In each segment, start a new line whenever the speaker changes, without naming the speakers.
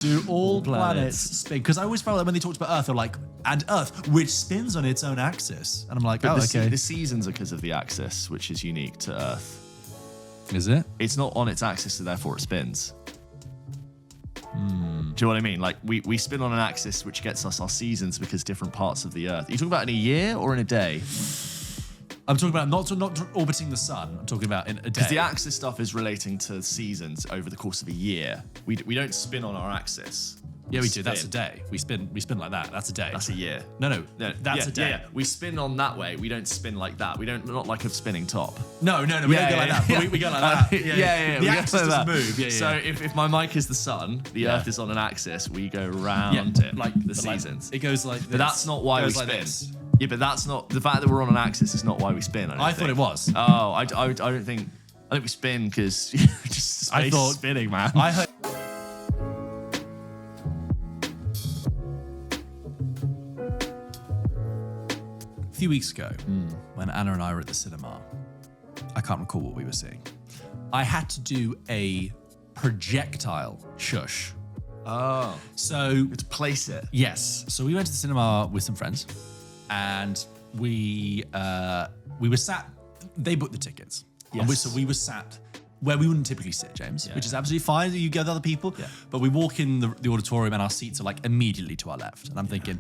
Do all planets spin? Because I always felt like when they talked about Earth, they're like, and Earth, which spins on its own axis. And I'm like,
the seasons are because of the axis, which is unique to Earth.
Is it?
It's not on its axis, so therefore it spins. Do you know what I mean? Like, we spin on an axis, which gets us our seasons because different parts of the Earth. Are you talking about in a year or in a day?
I'm talking about not orbiting the sun. I'm talking about in a day.
Because the axis stuff is relating to seasons over the course of a year. We don't spin on our axis.
Yeah, we do. That's a day. We spin like that. That's a day.
That's a year.
No, that's a day.
Yeah. We spin on that way. We don't spin like that. Not like a spinning top.
No. We don't go like that. But we go like that.
Yeah.
The axis doesn't move. Yeah.
So if my mic is the sun, the Earth is on an axis. We go round it, like the seasons.
It goes like this.
But that's not why we spin. Yeah, but that's not the fact that we're on an axis is not why we spin. I
thought it was.
Oh, I don't think. I think we spin because just space spinning, man.
I heard. A few weeks ago, when Anna and I were at the cinema, I can't recall what we were seeing. I had to do a projectile shush.
Oh,
so
to place it.
Yes. So we went to the cinema with some friends, and we were sat. They booked the tickets.
Yes.
So we were sat where we wouldn't typically sit, James, which is absolutely fine. You get with other people.
Yeah.
But we walk in the auditorium and our seats are like immediately to our left. And I'm thinking,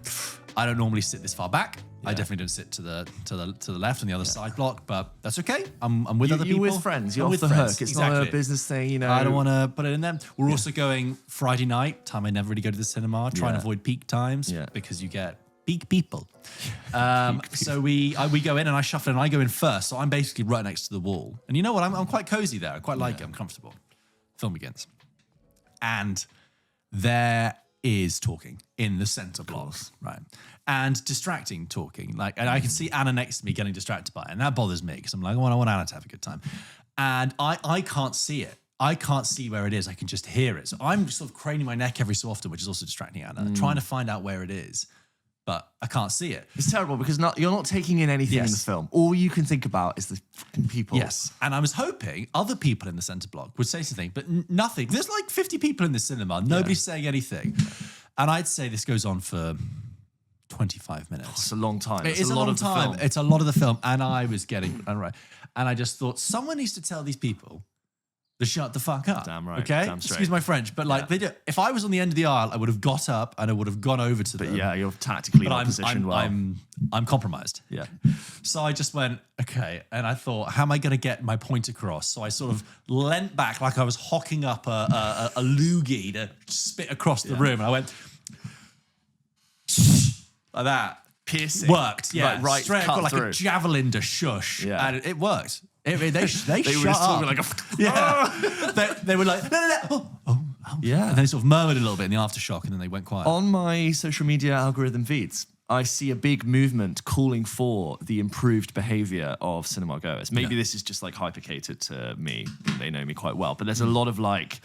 I don't normally sit this far back. I definitely don't sit to the left on the other side block, but that's okay. I'm with other people.
You're with friends. You're
I'm
off
with
the
friends.
hook. It's not a business thing, you know.
I don't want to put it in there. We're also going Friday night, time I never really go to the cinema, try and avoid peak times because you get peak people. So we go in and I shuffle and I go in first. So I'm basically right next to the wall. And you know what? I'm quite cozy there. I quite like it. I'm comfortable. Film begins. And there is talking in the center block, right? And distracting talking. And I can see Anna next to me getting distracted by it. And that bothers me because I'm like, I want Anna to have a good time. And I can't see it. I can't see where it is. I can just hear it. So I'm sort of craning my neck every so often, which is also distracting Anna, trying to find out where it is. But I can't see it.
It's terrible because you're not taking in anything in the film. All you can think about is the fucking people.
Yes. And I was hoping other people in the centre block would say something, but nothing. There's like 50 people in the cinema. Nobody's saying anything. And I'd say this goes on for 25 minutes.
It's a long time.
It's a long time. It's a lot of the film. And I was getting, and I just thought someone needs to tell these people to shut the fuck up.
Damn right.
Okay?
Damn straight.
Excuse my French, but they do. If I was on the end of the aisle, I would have got up and I would have gone over to them.
But yeah, you're tactically not positioned well.
I'm compromised.
Yeah.
So I just went, okay. And I thought, how am I going to get my point across? So I sort of leant back like I was hocking up a loogie to spit across the room. And I went like that.
Piercing.
Worked. Yeah.
Right
straight
cut
like
through.
a javelin to shush.
Yeah.
And it worked. They shut
were just
up.
talking
They were like, no. Oh.
Yeah.
And they sort of murmured a little bit in the aftershock and then they went quiet.
On my social media algorithm feeds, I see a big movement calling for the improved behavior of cinema goers. Maybe this is just like hypercated to me. They know me quite well. But there's a lot of like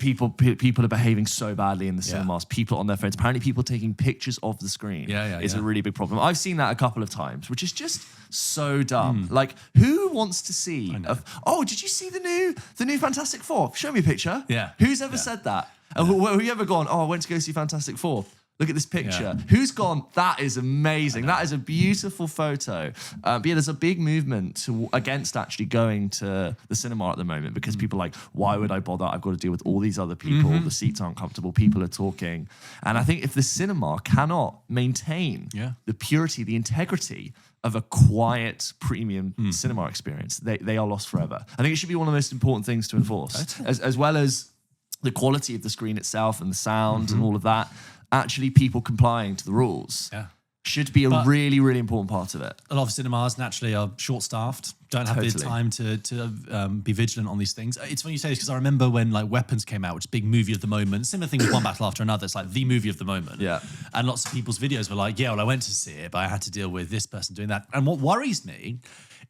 people are behaving so badly in the cinemas. People on their phones. Apparently people taking pictures of the screen is a really big problem. I've seen that a couple of times, which is just so dumb. Like, who wants to see? Did you see the new Fantastic Four? Show me a picture.
Yeah.
Who's ever said that? Have you ever gone, I went to go see Fantastic Four? Look at this picture.
Yeah.
Who's gone, that is amazing. That is a beautiful photo. But yeah, there's a big movement against actually going to the cinema at the moment because people are like, why would I bother? I've got to deal with all these other people. The seats aren't comfortable. People are talking. And I think if the cinema cannot maintain the purity, the integrity of a quiet premium cinema experience, they are lost forever. I think it should be one of the most important things to enforce, as well as the quality of the screen itself and the sound and all of that. Actually, people complying to the rules should be a really, really important part of it.
A lot of cinemas naturally are short-staffed, don't have the time to be vigilant on these things. It's funny you say this because I remember when like Weapons came out, which is a big movie of the moment. Similar thing with One Battle After Another. It's like the movie of the moment.
Yeah.
And lots of people's videos were like, I went to see it, but I had to deal with this person doing that. And what worries me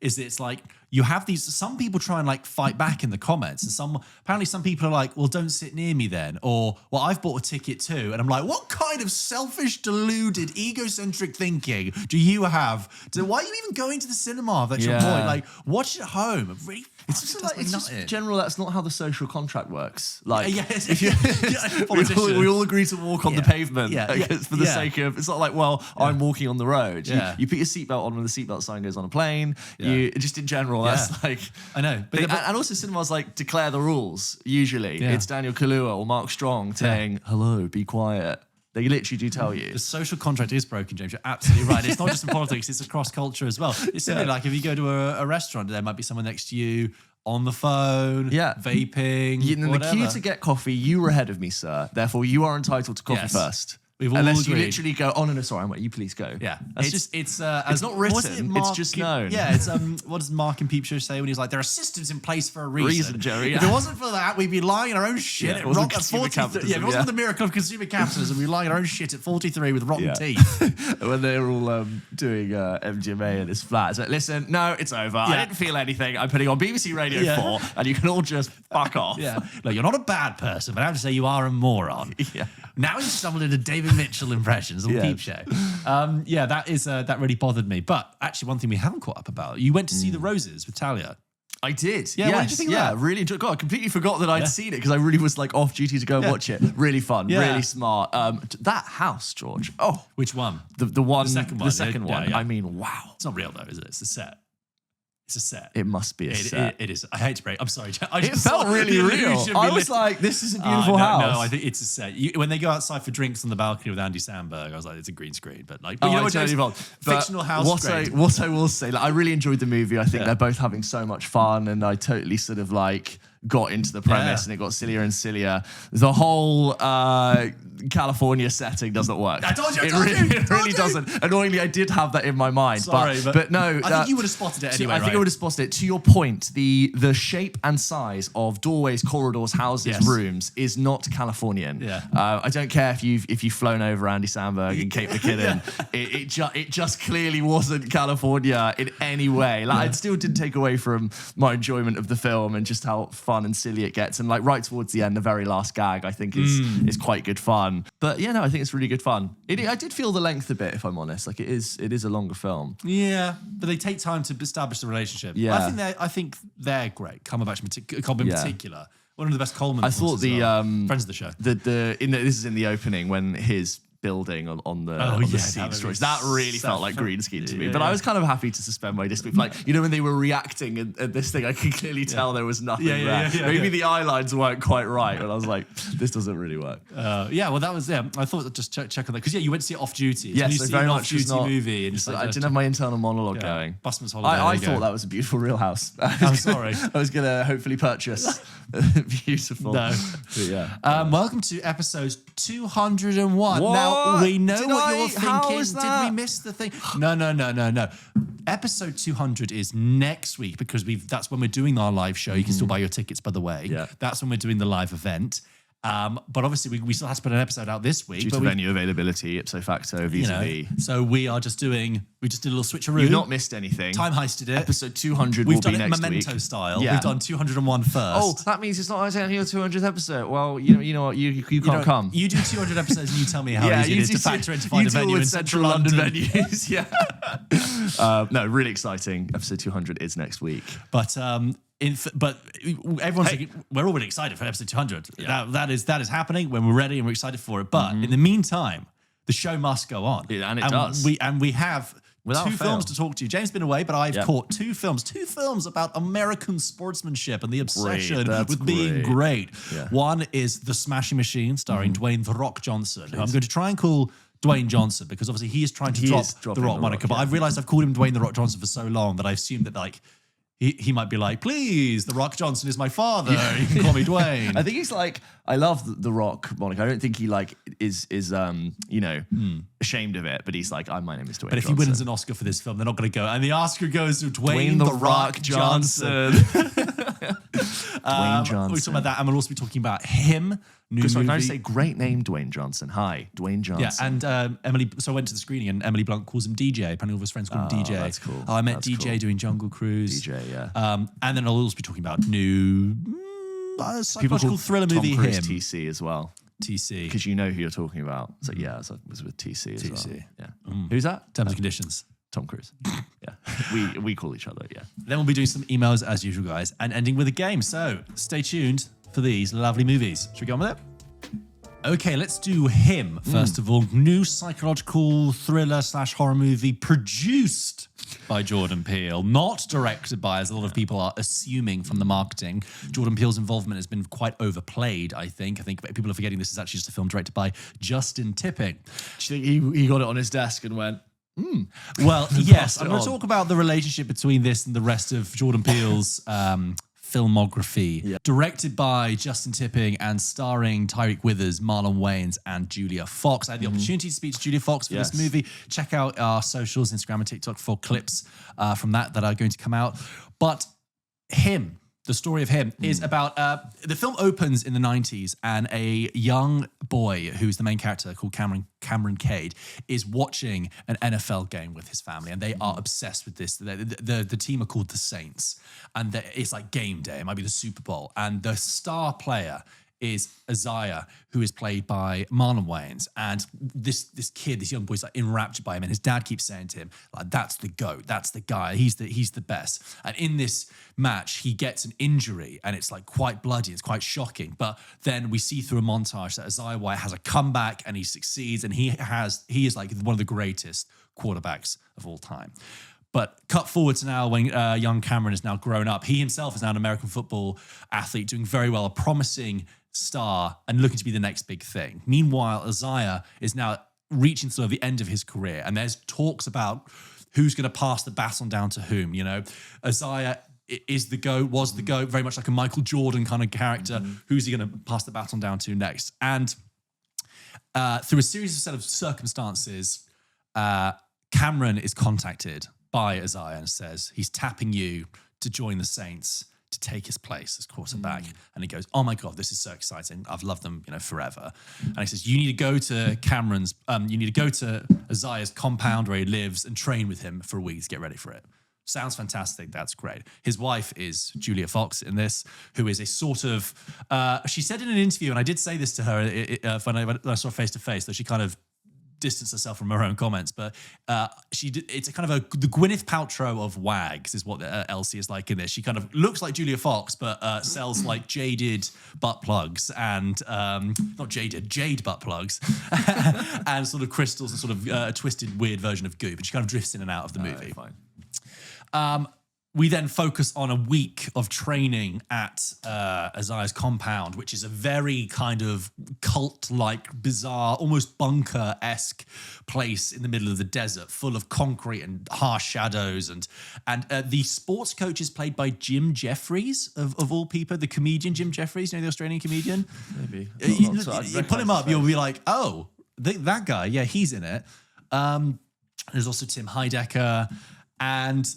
is that it's like you have some people try and like fight back in the comments, and apparently some people are like, well, don't sit near me then, or well, I've bought a ticket too, and I'm like, what kind of selfish, deluded, egocentric thinking do you have? Why are you even going to the cinema? That's your point. Like, watch it at home.
It's just general. That's not how the social contract works. Like, if
you,
we all agree to walk on the pavement for the sake of. It's not like, well, I'm walking on the road. You put your seatbelt on when the seatbelt sign goes on a plane. You just in general. That's like,
I know,
and also cinemas like declare the rules. Usually, it's Daniel Kaluuya or Mark Strong saying, "Hello, be quiet." They literally do tell you.
The social contract is broken, James. You're absolutely right. It's not just in politics, it's across culture as well. It's simply like if you go to a restaurant, there might be someone next to you on the phone, vaping,
in the queue to get coffee, you were ahead of me, sir. Therefore, you are entitled to coffee first.
We've all
Unless
agreed.
you literally go, oh, no, sorry, you please go.
Yeah.
It's not written, it's just known.
Yeah, it's what does Mark and Peep Show say when he's like, there are systems in place for a reason.
Jerry.
If it wasn't for that, we'd be lying in our own shit at
wasn't
if it wasn't the miracle of consumer capitalism, we'd be lying in our own shit at 43 with rotten teeth.
When they were all doing MGMA in his flat, it's like, listen, no, it's over. I didn't feel anything. I'm putting on BBC Radio 4 and you can all just fuck off.
Look, you're not a bad person, but I have to say you are a moron. Now he's stumbled into David Mitchell impressions on Peep Show. That really bothered me. But actually, one thing we haven't caught up about, you went to see The Roses with Talia.
I did.
Yeah, what did you think of that?
Really enjoyed it. God, I completely forgot that I'd seen it because I really was like off duty to go and watch it. Really fun, really smart. That house, George. Oh,
which one?
The one.
The second one.
The second one.
Yeah.
I mean, wow.
It's not real though, is it? It's a set. It's a set.
It must be a set.
It is. I hate to break. I'm sorry.
It felt really real. I was like, this is a beautiful house.
No, I think it's a set. When they go outside for drinks on the balcony with Andy Samberg, I was like, it's a green screen. But like, fictional house.
What I will say, like, I really enjoyed the movie. I think they're both having so much fun, and I totally sort of like got into the premise, and it got sillier and sillier. The whole California setting doesn't work.
I told you.
It really doesn't. Annoyingly, I did have that in my mind.
Sorry,
but no.
I think you would have spotted it anyway.
I think I would have spotted it. To your point, the shape and size of doorways, corridors, houses, rooms is not Californian. I don't care if you've flown over Andy Samberg and Kate McKinnon. It just clearly wasn't California in any way. Like, it still didn't take away from my enjoyment of the film and just how fun and silly it gets. And like right towards the end, the very last gag, I think is quite good fun. But yeah, no, I think it's really good fun. I did feel the length a bit, if I'm honest. Like it is a longer film.
Yeah, but they take time to establish the relationship.
Yeah,
I think they're great. Cumberbatch in particular, one of the best Coleman.
I thought
friends of the show.
This is in the opening when his building on the scene stories. That really felt like green screen to me. But I was kind of happy to suspend my disbelief. Like, when they were reacting at this thing, I could clearly tell there was nothing there. Maybe the eye lines weren't quite right. And I was like, this doesn't really work.
Well, that was, I thought just check on that. Because, you went to see it off duty.
Yes,
so
very much
off-duty movie. And
I didn't have my internal monologue going.
Busman's Holiday.
I thought that was a beautiful real house.
I'm sorry.
I was going to hopefully purchase beautiful.
No. Welcome to episode 201.
What?
Now, we know what you're thinking. Did we miss the thing? No. Episode 200 is next week because that's when we're doing our live show. You can still buy your tickets, by the way.
Yeah.
That's when we're doing the live event. But obviously, we still have to put an episode out this week.
Due to venue availability, ipso facto, vis-a-vis.
So we did a little switcheroo.
You've not missed anything.
Time heisted it.
Episode 200 will be next week.
We've done it Memento style.
Yeah.
We've done 201 first.
Oh, that means it's not actually your 200th episode. Well, you know what? You can't come.
You do 200 episodes and you tell me how easy it is to factor into find a venue in Central
London
London.
venues. No, really exciting. Episode 200 is next week.
But everyone's thinking, we're already excited for episode 200. Yeah. That is happening when we're ready and we're excited for it. But in the meantime, the show must go on.
And it does.
We have
Without
two
fail.
films to talk to you. James has been away, but I've caught two films about American sportsmanship and the obsession with being great.
Yeah.
One is The Smashing Machine, starring Dwayne "The Rock" Johnson, who I'm going to try and call Dwayne Johnson because obviously he is trying to drop The Rock moniker. But I've realized I've called him Dwayne "The Rock" Johnson for so long that I assumed that like he might be like, please, The Rock Johnson is my father. You can call me Dwayne.
I think he's like, I love the Rock moniker. I don't think he like is ashamed of it, but he's like, my name is Dwayne.
But if
Johnson.
he wins an Oscar for this film, they're not going to go. And the Oscar goes to Dwayne The Rock Johnson.
Dwayne Johnson.
We're talking about that, and we'll also be talking about him. New movie.
Can I just say, great name, Dwayne Johnson. Hi, Dwayne Johnson.
Yeah, and Emily. So I went to the screening, and Emily Blunt calls him DJ. Apparently, all of his friends call him DJ.
That's cool.
I met
That's
DJ
cool.
doing Jungle Cruise.
DJ, yeah.
And then I'll also be talking about new psychological thriller
Tom
movie.
Cruise
Him.
TC as well.
TC.
Because you know who you're talking about. So yeah, so it was with TC as well. Yeah. Who's that?
Terms and conditions.
Tom Cruise. Yeah. We call each other, yeah.
Then we'll be doing some emails as usual, guys, and ending with a game. So stay tuned for these lovely movies. Should we go on with it? Okay, let's do Him, first of all. New psychological thriller / horror movie produced by Jordan Peele, not directed by, as a lot of people are assuming from the marketing. Jordan Peele's involvement has been quite overplayed, I think. I think people are forgetting this is actually just a film directed by Justin Tipping.
Do you think he got it on his desk and went,
Well, yes, I'm going to talk about the relationship between this and the rest of Jordan Peele's filmography. Yeah. Directed by Justin Tipping and starring Tyreek Withers, Marlon Wayans, and Julia Fox. I had the opportunity to speak to Julia Fox for this movie. Check out our socials, Instagram and TikTok, for clips from that are going to come out. But Him, the story of Him, is about the film opens in the 90s, and a young boy who's the main character, called Cameron Cade, is watching an NFL game with his family, and they are obsessed with this. The team are called the Saints, and it's like game day. It might be the Super Bowl, and the star player is Isaiah, who is played by Marlon Wayans. And this kid, this young boy, is like enraptured by him. And his dad keeps saying to him, like, that's the GOAT, that's the guy, he's the best. And in this match, he gets an injury, and it's like quite bloody, it's quite shocking. But then we see through a montage that Isaiah White has a comeback, and he succeeds, and he is like one of the greatest quarterbacks of all time. But cut forward to now when young Cameron is now grown up. He himself is now an American football athlete, doing very well, a promising star and looking to be the next big thing. Meanwhile, Isaiah is now reaching sort of the end of his career, and there's talks about who's going to pass the baton down to whom. You know, Isaiah is the GOAT, was the GOAT, very much like a Michael Jordan kind of character. Who's he going to pass the baton down to next? And through a series of set of circumstances, Cameron is contacted by Isaiah and says he's tapping you to join the Saints, to take his place as quarterback. And he goes, oh my God, this is so exciting. I've loved them, forever. And he says, you need to go to Isaiah's compound where he lives and train with him for a week to get ready for it. Sounds fantastic. That's great. His wife is Julia Fox in this, who is a sort of, she said in an interview, and I did say this to her when I saw her face to face, though she kind of distance herself from her own comments, but it's a kind of the Gwyneth Paltrow of wags is what Elsie is like in this. She kind of looks like Julia Fox, but sells like jaded butt plugs and jade butt plugs and sort of crystals and sort of a twisted weird version of goop, and she kind of drifts in and out of the movie. Fine. We then focus on a week of training at Isaiah's compound, which is a very kind of cult-like, bizarre, almost bunker-esque place in the middle of the desert, full of concrete and harsh shadows. And the sports coach is played by Jim Jeffries, of all people, the comedian Jim Jeffries, the Australian comedian?
Maybe.
You put him up, you'll be like, oh, that guy, yeah, he's in it. There's also Tim Heidecker. And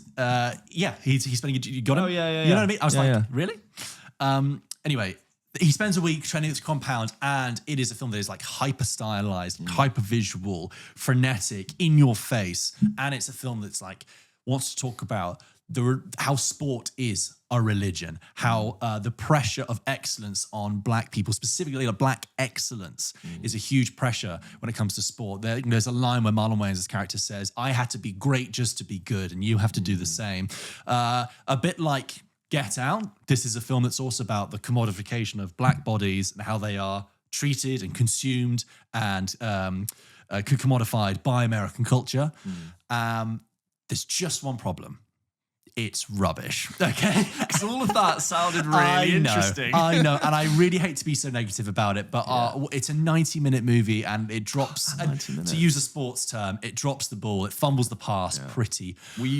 he's spending. You got him?
Oh yeah.
You know what I mean? I was really? Anyway, he spends a week training at this compound, and it is a film that is like hyper stylized, hyper visual, frenetic, in your face, and it's a film that's like wants to talk about how sport is a religion, how the pressure of excellence on black people, specifically black excellence, is a huge pressure when it comes to sport. There's a line where Marlon Wayans' character says, I had to be great just to be good, and you have to do the same. A bit like Get Out, this is a film that's also about the commodification of black bodies and how they are treated and consumed and commodified by American culture. There's just one problem. It's rubbish, okay?
Because all of that sounded really interesting.
I know, and I really hate to be so negative about it, but it's a 90-minute movie, and it drops, to use a sports term, it drops the ball, it fumbles the pass pretty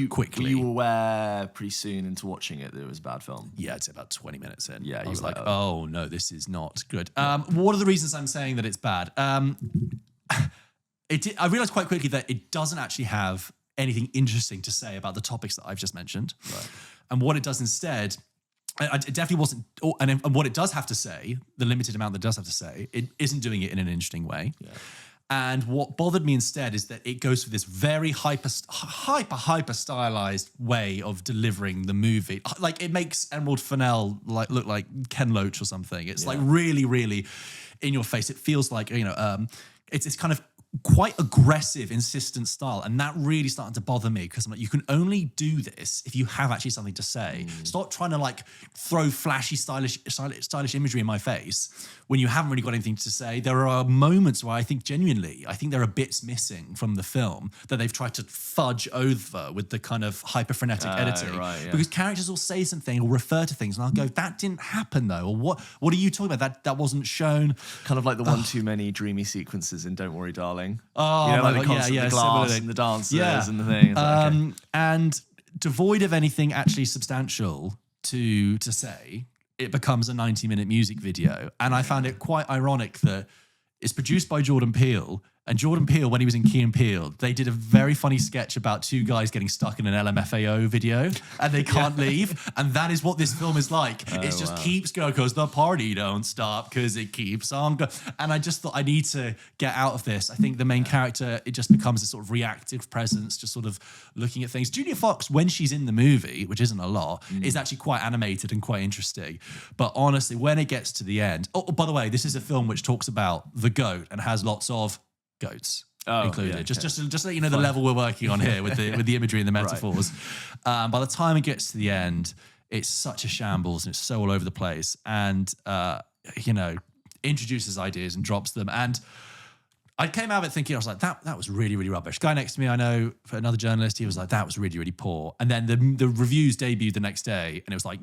quickly.
Were you aware pretty soon into watching it that it was a bad film?
Yeah, it's about 20 minutes in.
Yeah,
I was like, oh no, this is not good. What are the reasons I'm saying that it's bad? I realized quite quickly that it doesn't actually have anything interesting to say about the topics that I've just mentioned. Right. And what it does instead It definitely wasn't. And what it does have to say, the limited amount that it does have to say, it isn't doing it in an interesting way.
Yeah.
And what bothered me instead is that it goes for this very hyper stylized way of delivering the movie. Like it makes Emerald Fennell look like Ken Loach or something. It's like really, really in your face. It feels like, it's kind of quite aggressive, insistent style. And that really started to bother me because I'm like, you can only do this if you have actually something to say. Stop trying to like throw flashy, stylish imagery in my face when you haven't really got anything to say. There are moments where I think there are bits missing from the film that they've tried to fudge over with the kind of hyper frenetic editing.
Right, yeah.
Because characters will say something or refer to things and I'll go, that didn't happen though. Or what are you talking about? That wasn't shown.
Kind of like the one too many dreamy sequences in Don't Worry, Darling.
Oh,
you know, like
my
the
God,
constant, the glass
similarly.
and the dancers and the thing. It's like, okay.
And devoid of anything actually substantial to say, it becomes a 90-minute music video. And I found it quite ironic that it's produced by Jordan Peele. And Jordan Peele, when he was in Key and Peele, they did a very funny sketch about two guys getting stuck in an LMFAO video and they can't leave. And that is what this film is like. It just keeps going because the party don't stop because it keeps on going. And I just thought I need to get out of this. I think the main character, it just becomes a sort of reactive presence, just sort of looking at things. Julia Fox, when she's in the movie, which isn't a lot, is actually quite animated and quite interesting. But honestly, when it gets to the end, by the way, this is a film which talks about the goat and has lots of goats included.
Yeah,
just to let you know the level we're working on here with the imagery and the metaphors. Right. By the time it gets to the end, it's such a shambles and it's so all over the place. And introduces ideas and drops them. And I came out of it thinking, I was like, that was really, really rubbish. Guy next to me, I know, for another journalist, he was like, that was really, really poor. And then the reviews debuted the next day, and it was like,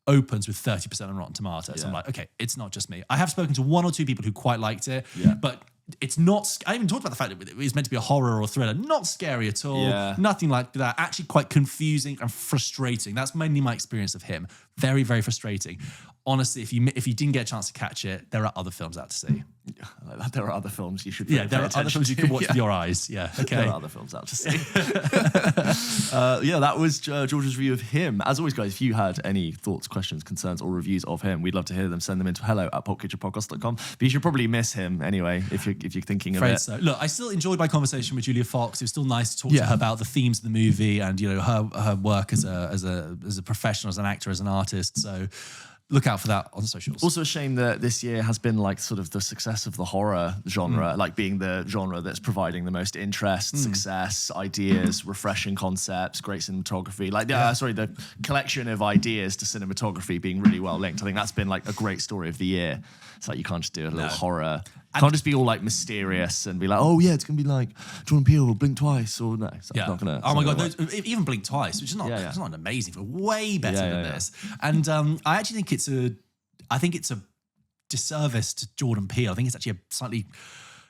opens with 30% on Rotten Tomatoes. Yeah. I'm like, okay, it's not just me. I have spoken to one or two people who quite liked it, but it's not. I even talked about the fact that it was meant to be a horror or thriller. Not scary at all. Yeah. Nothing like that. Actually, quite confusing and frustrating. That's mainly my experience of him. Very, very frustrating. Honestly, if you didn't get a chance to catch it, there are other films out to see.
There are other films you should.
There are other films you can watch with your eyes. Yeah, okay.
There are other films out to see. That was George's review of him. As always, guys, if you had any thoughts, questions, concerns, or reviews of him, we'd love to hear them. Send them into hello@pulpkitchenpodcast.com. But you should probably miss him anyway if you're thinking of it.
So. Look, I still enjoyed my conversation with Julia Fox. It was still nice to talk to her about the themes of the movie and her work as a professional, as an actor, as an artist. So. Look out for that on the socials.
Also a shame that this year has been like sort of the success of the horror genre, like being the genre that's providing the most interest, success, ideas, refreshing concepts, great cinematography. The collection of ideas to cinematography being really well linked. I think that's been like a great story of the year. It's like you can't just do a little horror. Can't just be all like mysterious and be like, oh yeah, it's gonna be like Jordan Peele or Blink Twice or no. It's not gonna.
Oh my God, even Blink Twice, which is not it's not an amazing film, way better than this. And I actually think it's a disservice to Jordan Peele. I think it's actually a slightly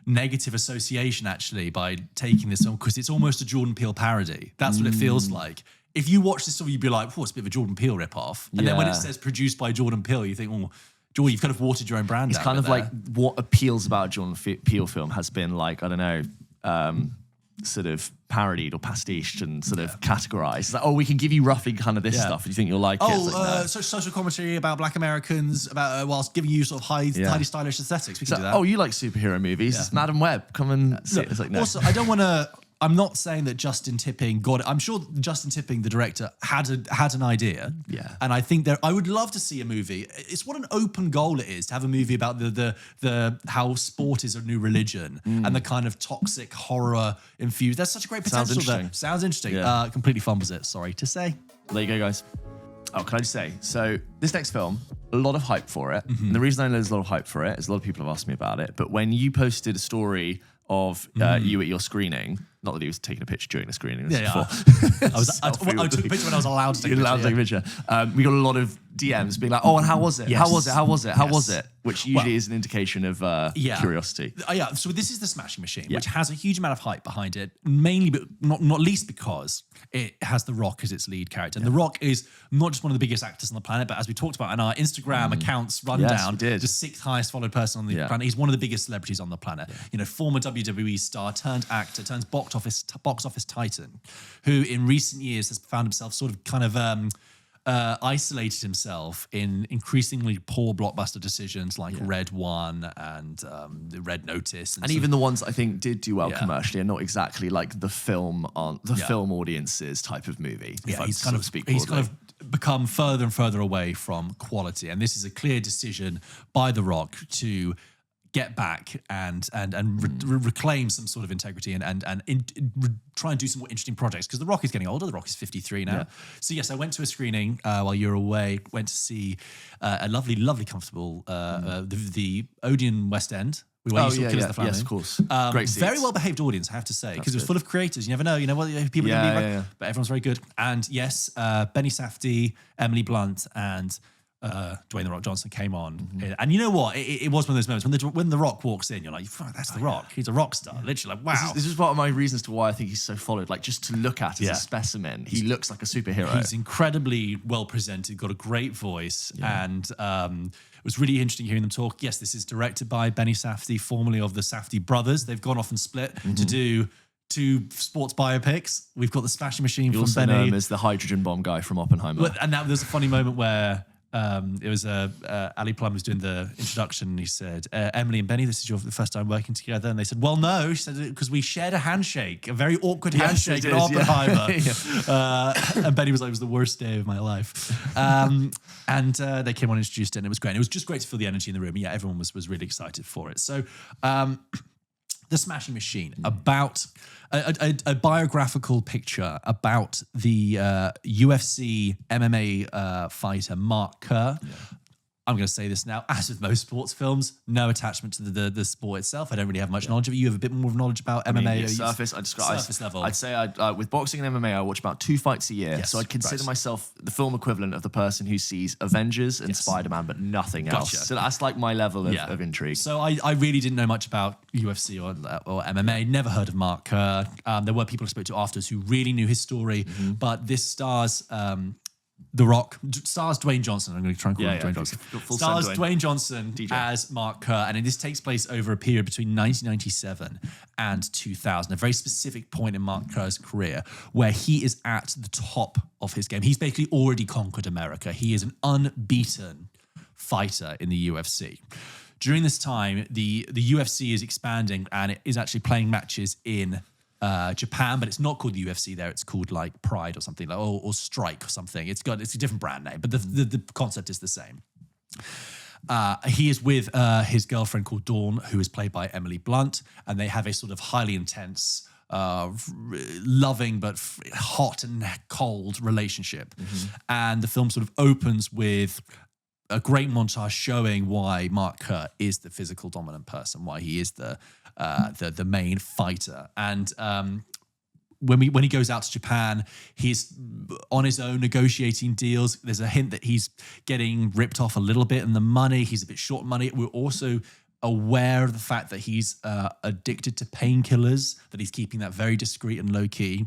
negative association actually by taking this film because it's almost a Jordan Peele parody. That's what it feels like. If you watch this film, you'd be like, oh, it's a bit of a Jordan Peele ripoff. And then when it says produced by Jordan Peele, you think, oh, Joel, you've kind of watered your own brand.
It's kind of like what appeals about a Jordan Peele film has been like, I don't know, sort of parodied or pastiched and sort of categorized. It's like, oh, we can give you roughly kind of this stuff. Do you think you'll like it? It's like, no.
Social commentary about Black Americans, about whilst giving you sort of highly stylish aesthetics. We can do that.
Oh, you like superhero movies? It's Madam Web. Come and see it. It's like, no.
Also, I don't want to. I'm not saying that Justin Tipping got it. I'm sure Justin Tipping, the director, had an idea.
Yeah.
And I think I would love to see a movie. It's what an open goal it is to have a movie about the how sport is a new religion and the kind of toxic horror infused. There's such a great potential there. Sounds interesting. Yeah. Completely fumbles it. Sorry to say.
There you go, guys. Oh, can I just say? So this next film, a lot of hype for it. And the reason I know there's a lot of hype for it is a lot of people have asked me about it. But when you posted a story of you at your screening. Not that he was taking a picture during the screening.
I took a picture when I was allowed to take a picture.
We got a lot of DMs being like, oh, and how was it? Yes. How was it? How was it? How was it? Which usually is an indication of curiosity.
So this is The Smashing Machine, which has a huge amount of hype behind it, mainly, but not least because it has The Rock as its lead character. And The Rock is not just one of the biggest actors on the planet, but as we talked about in our Instagram accounts rundown, the sixth highest followed person on the planet. He's one of the biggest celebrities on the planet. Former WWE star turned actor, turns box office titan, who in recent years has found himself sort of kind of isolated himself in increasingly poor blockbuster decisions like Red One and the Red Notice,
and even the ones I think did do well commercially are not exactly like the film film audiences type of movie.
Yeah, he's kind of become further and further away from quality, and this is a clear decision by The Rock to get back and reclaim some sort of integrity and try and do some more interesting projects, because The Rock is getting older. The Rock is 53 now. So yes, I went to a screening while you were away. Went to see a lovely, comfortable the Odeon West End. We went to Killers of the Flower Moon.
Yes, of course. Great seats.
Very well behaved audience, I have to say, because it was full of creators. You never know, what people are going to be, but everyone's very good. And yes, Benny Safdie, Emily Blunt, and Dwayne The Rock Johnson came on, and you know what? It was one of those moments when the Rock walks in, you're like, "That's The Rock. He's a rock star." Literally, like, wow.
This is part of my reasons to why I think he's so followed. Like, just to look at as a specimen, he looks like a superhero.
He's incredibly well presented, got a great voice, and it was really interesting hearing them talk. Yes, this is directed by Benny Safdie, formerly of the Safdie brothers. They've gone off and split to do 2 sports biopics. We've got the Smashing Machine from
also
Benny.
know him as the hydrogen bomb guy from Oppenheimer.
And now there's a funny moment where it was Ali Plum was doing the introduction, and he said, "Emily and Benny, this is the first time working together." And they said, "Well, no," she said, "because we shared a handshake, a very awkward handshake in Oppenheimer." And Benny was like, "It was the worst day of my life." And they came on and introduced it, and it was great. And it was just great to feel the energy in the room. Yeah, everyone was really excited for it. So The Smashing Machine, about a biographical picture about the UFC MMA fighter Mark Kerr. I'm going to say this now, as with most sports films, no attachment to the sport itself. I don't really have much knowledge of it. You have a bit more knowledge about MMA.
Surface
level.
I'd say with boxing and MMA, I watch about 2 fights a year. Yes, so I'd consider myself the film equivalent of the person who sees Avengers and Spider-Man, but nothing else. So that's like my level of intrigue.
So I really didn't know much about UFC or MMA, never heard of Mark Kerr. There were people I spoke to afterwards who really knew his story, but this stars The Rock, stars Dwayne Johnson. I'm going to try and call him Dwayne Johnson. Stars Dwayne Johnson as Mark Kerr, and this takes place over a period between 1997 and 2000, a very specific point in Mark Kerr's career where he is at the top of his game. He's basically already conquered America. He is an unbeaten fighter in the UFC. During this time, the UFC is expanding, and it is actually playing matches in Japan, but it's not called the UFC there. It's called like Pride or something, like or Strike or something. It's a different brand name, but the concept is the same. He is with his girlfriend called Dawn, who is played by Emily Blunt, and they have a sort of highly intense, loving but hot and cold relationship. And the film sort of opens with a great montage showing why Mark Kerr is the physical dominant person, why he is the main fighter. And when he goes out to Japan, he's on his own negotiating deals. There's a hint that he's getting ripped off a little bit in the money. He's a bit short money. We're also aware of the fact that he's addicted to painkillers, that he's keeping that very discreet and low key.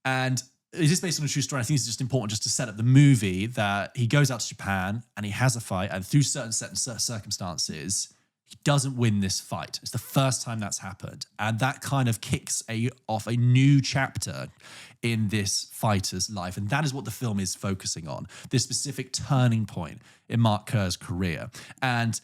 And it is based on a true story. I think it's just important just to set up the movie that he goes out to Japan and he has a fight, and through certain circumstances, he doesn't win this fight. It's the first time that's happened. And that kind of kicks off a new chapter in this fighter's life. And that is what the film is focusing on, this specific turning point in Mark Kerr's career. And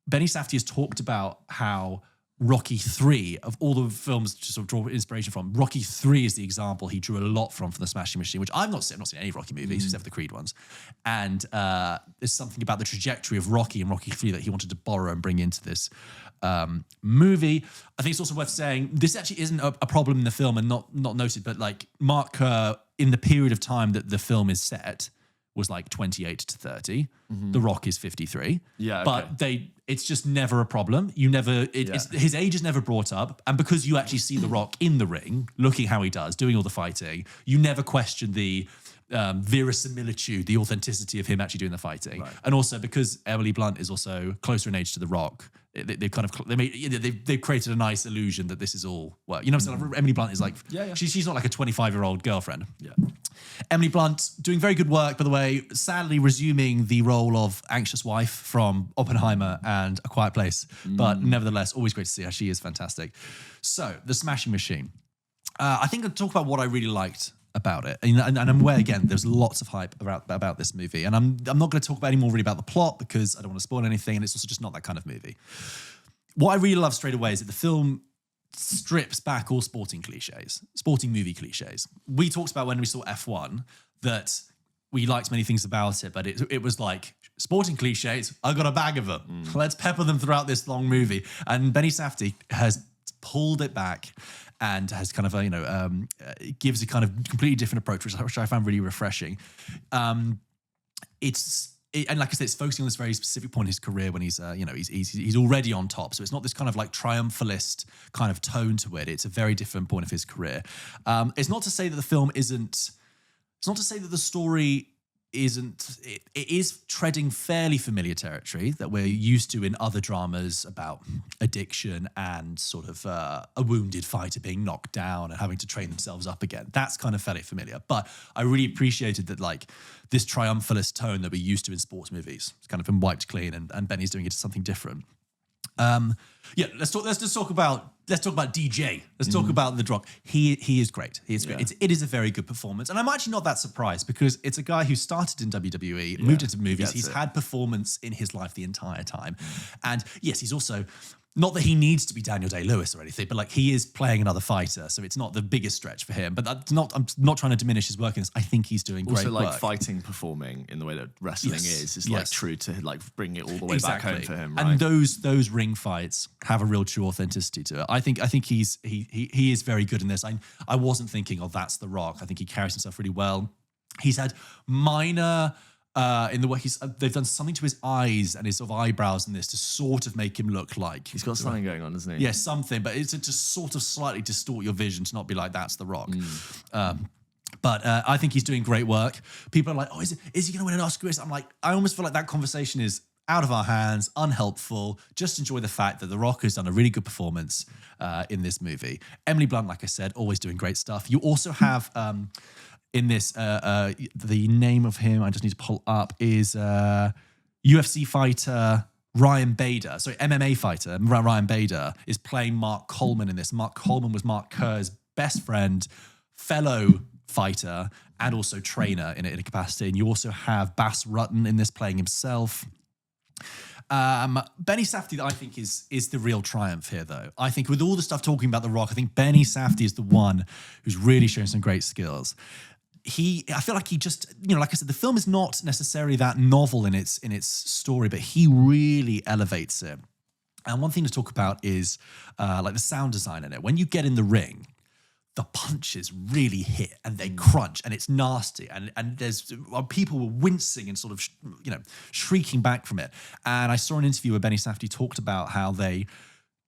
Benny Safdie has talked about how Rocky 3, of all the films to sort of draw inspiration from, Rocky 3 is the example he drew a lot from The Smashing Machine, which I've not seen any Rocky movies except for the Creed ones. And there's something about the trajectory of Rocky and Rocky 3 that he wanted to borrow and bring into this movie. I think it's also worth saying this actually isn't a problem in the film and not noted, but like Mark Kerr, in the period of time that the film is set, was like 28 to 30. The Rock is 53. Yeah, okay. But it's just never a problem. His age is never brought up. And because you actually see The Rock in the ring, looking how he does, doing all the fighting, you never question the verisimilitude, the authenticity of him actually doing the fighting. Right. And also because Emily Blunt is also closer in age to The Rock, they've created a nice illusion that this is all work. You know what I'm saying? Emily Blunt is like, she's not like a 25-year-old girlfriend. Yeah. Emily Blunt doing very good work, by the way, sadly resuming the role of anxious wife from Oppenheimer and A Quiet Place. But nevertheless, always great to see her. She is fantastic. So, The Smashing Machine. I think I'll talk about what I really liked about it. And I'm aware, again, there's lots of hype about this movie. And I'm not going to talk about any more really about the plot because I don't want to spoil anything. And it's also just not that kind of movie. What I really love straight away is that the film strips back all sporting movie cliches. We talked about when we saw F1 that we liked many things about it, but it was like sporting cliches. I got a bag of them. Let's pepper them throughout this long movie. And Benny Safdie has pulled it back and has kind of gives a kind of completely different approach, which I found really refreshing. And like I said, it's focusing on this very specific point in his career when he's already on top. So it's not this kind of like triumphalist kind of tone to it. It's a very different point of his career. It's not to say that the film isn't. It's not to say that the story isn't. It is treading fairly familiar territory that we're used to in other dramas about addiction and sort of a wounded fighter being knocked down and having to train themselves up again. That's kind of fairly familiar. But I really appreciated that, like, this triumphalist tone that we're used to in sports movies. It's kind of been wiped clean, and Benny's doing it to something different. Let's talk about DJ. Let's talk about The Rock. He is great. He is great. It is a very good performance, and I'm actually not that surprised because it's a guy who started in WWE, moved into movies. He's had performance in his life the entire time, and yes, he's also. Not that he needs to be Daniel Day-Lewis or anything, but like he is playing another fighter, so it's not the biggest stretch for him. But I'm not trying to diminish his work in this. I think he's doing great work.
Also, like fighting, performing in the way that wrestling is like true to like bring it all the way back home for him. Right?
And those ring fights have a real true authenticity to it. I think he is very good in this. I wasn't thinking, oh, that's The Rock. I think he carries himself really well. He's had minor. In the way they've done something to his eyes and his sort of eyebrows in this to sort of make him look like
he's got something going on, doesn't he?
Yeah, something, but it's to just sort of slightly distort your vision to not be like that's The Rock. But I think he's doing great work. People are like, oh, is he going to win an Oscar? I'm like, I almost feel like that conversation is out of our hands, unhelpful. Just enjoy the fact that The Rock has done a really good performance in this movie. Emily Blunt, like I said, always doing great stuff. You also have. In this, the name of him, I just need to pull up, is UFC fighter Ryan Bader. Sorry, MMA fighter Ryan Bader is playing Mark Coleman in this. Mark Coleman was Mark Kerr's best friend, fellow fighter, and also trainer in a capacity. And you also have Bas Rutten in this playing himself. Benny Safdie, I think, is the real triumph here, though. I think with all the stuff talking about The Rock, I think Benny Safdie is the one who's really showing some great skills. I feel like he just, like I said, the film is not necessarily that novel in its story, but he really elevates it. And one thing to talk about is like the sound design in it. When you get in the ring, the punches really hit and they crunch and it's nasty and there's people were wincing and sort of shrieking back from it. And I saw an interview where Benny Safdie talked about how they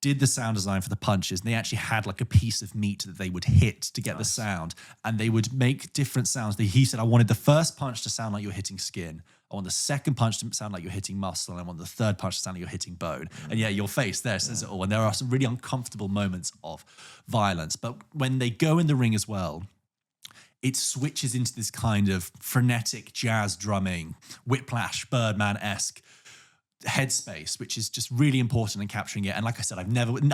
did the sound design for the punches, and they actually had like a piece of meat that they would hit to get the sound, and they would make different sounds. He said, I wanted the first punch to sound like you're hitting skin. I want the second punch to sound like you're hitting muscle, and I want the third punch to sound like you're hitting bone. And your face there says it all. And there are some really uncomfortable moments of violence. But when they go in the ring as well, it switches into this kind of frenetic jazz drumming, Whiplash, Birdman-esque headspace, which is just really important in capturing it. And like I said, I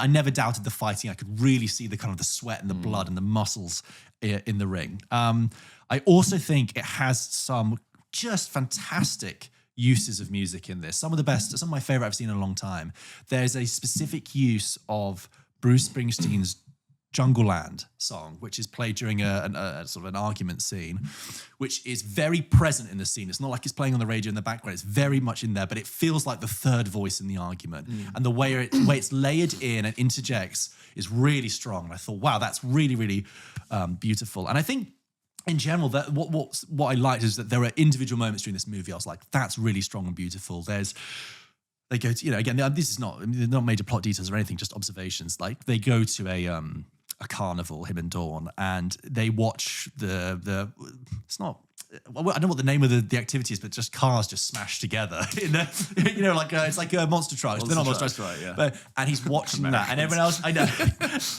never doubted the fighting. I could really see the kind of the sweat and the blood and the muscles in the ring. I also think it has some just fantastic uses of music in this. Some of my favorite I've seen in a long time. There's a specific use of Bruce Springsteen's Jungle Land song, which is played during a sort of an argument scene, which is very present in the scene. It's not like it's playing on the radio in the background. It's very much in there, but it feels like the third voice in the argument. And the way it's layered in and interjects is really strong. And I thought, wow, that's really, really beautiful. And I think in general, that what I liked is that there are individual moments during this movie. I was like, that's really strong and beautiful. They go to, again, this is not major plot details or anything, just observations. Like they go to a carnival, him and Dawn, and they watch it's not, I don't know what the name of the activity is, but just cars just smashed together. It's like monster trucks. They're not monster trucks,
right? Yeah.
But, and he's watching that, and everyone else, I know,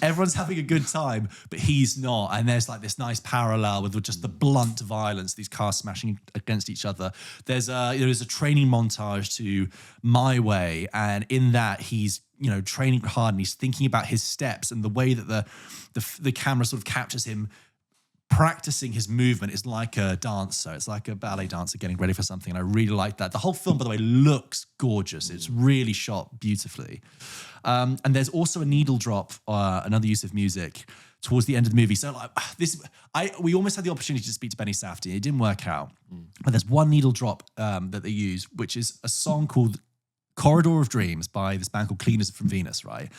everyone's having a good time, but he's not. And there's like this nice parallel with just the blunt violence, these cars smashing against each other. There's a training montage to My Way, and in that he's training hard and he's thinking about his steps and the way that the camera sort of captures him practicing his movement is like a dancer. It's like a ballet dancer getting ready for something. And I really like that. The whole film, by the way, looks gorgeous. It's really shot beautifully. And there's also a needle drop, another use of music towards the end of the movie. So we almost had the opportunity to speak to Benny Safdie. It didn't work out. But there's one needle drop that they use, which is a song called Corridor of Dreams by this band called Cleaners from Venus, right?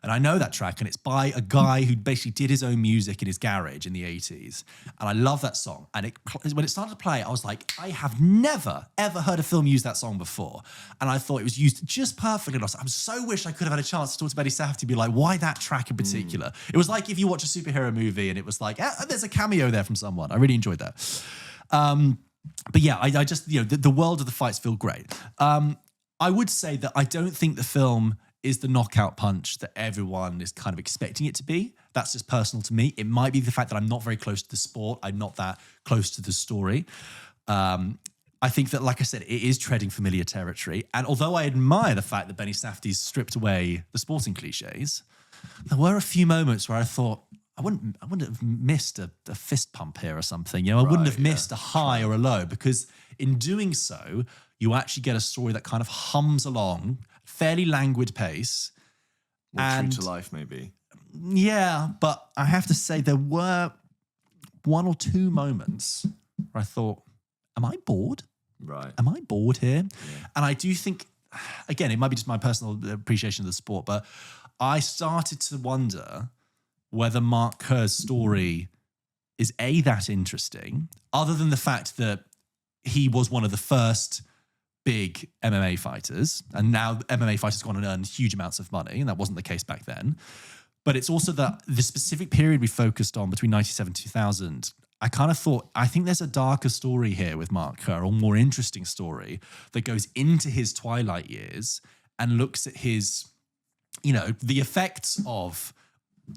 And I know that track, and it's by a guy who basically did his own music in his garage in the 80s. And I love that song. And when it started to play, I was like, I have never, ever heard a film use that song before. And I thought it was used just perfectly. And I was like, I so wish I could have had a chance to talk to Benny Safdie and be like, why that track in particular? It was like if you watch a superhero movie and it was like, there's a cameo there from someone. I really enjoyed that. But yeah, I just, the world of the fights feel great. I would say that I don't think the film is the knockout punch that everyone is kind of expecting it to be. That's just personal to me. It might be the fact that I'm not very close to the sport. I'm not that close to the story. I think that, like I said, it is treading familiar territory. And although I admire the fact that Benny Safdie's stripped away the sporting cliches, there were a few moments where I thought, I wouldn't have missed a fist pump here or something. I wouldn't have missed a high or a low, because in doing so, you actually get a story that kind of hums along, fairly languid pace.
More true to life, maybe.
Yeah, but I have to say there were one or two moments where I thought, am I bored?
Right.
Am I bored here? Yeah. And I do think, again, it might be just my personal appreciation of the sport, but I started to wonder whether Mark Kerr's story is that interesting, other than the fact that he was one of the first big MMA fighters, and now MMA fighters go on and earn huge amounts of money, and that wasn't the case back then. But it's also that the specific period we focused on between 97 and 2000, I kind of thought, I think there's a darker story here with Mark Kerr, or more interesting story that goes into his twilight years and looks at his, the effects of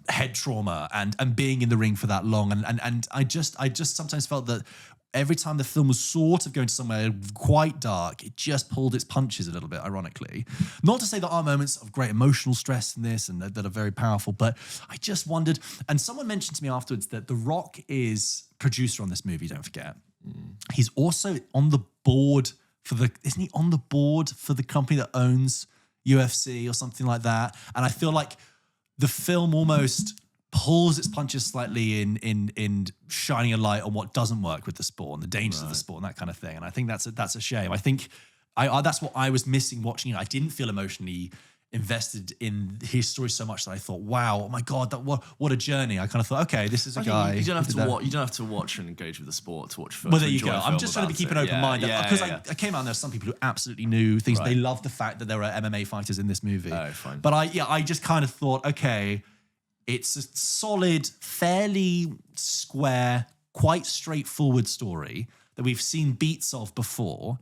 head trauma and being in the ring for that long. And I just sometimes felt that every time the film was sort of going to somewhere quite dark, it just pulled its punches a little bit, ironically. Not to say there are moments of great emotional stress in this and that are very powerful, but I just wondered, and someone mentioned to me afterwards that The Rock is producer on this movie, don't forget. He's also on the board isn't he on the board for the company that owns UFC or something like that? And I feel like the film almost pulls its punches slightly in shining a light on what doesn't work with the sport and the dangers of the sport and that kind of thing. And I think that's a shame. I think that's what I was missing watching it. I didn't feel emotionally invested in his story so much that I thought, wow, oh my God, what a journey. I kind of thought, okay, this is a guy.
You don't have to watch and engage with the sport to watch film.
Well, there you go. I'm just trying to keep an open mind. Because I came out and there were some people who absolutely knew things. Right. They loved the fact that there were MMA fighters in this movie.
Oh, fine.
But I just kind of thought, okay, it's a solid, fairly square, quite straightforward story that we've seen beats of before,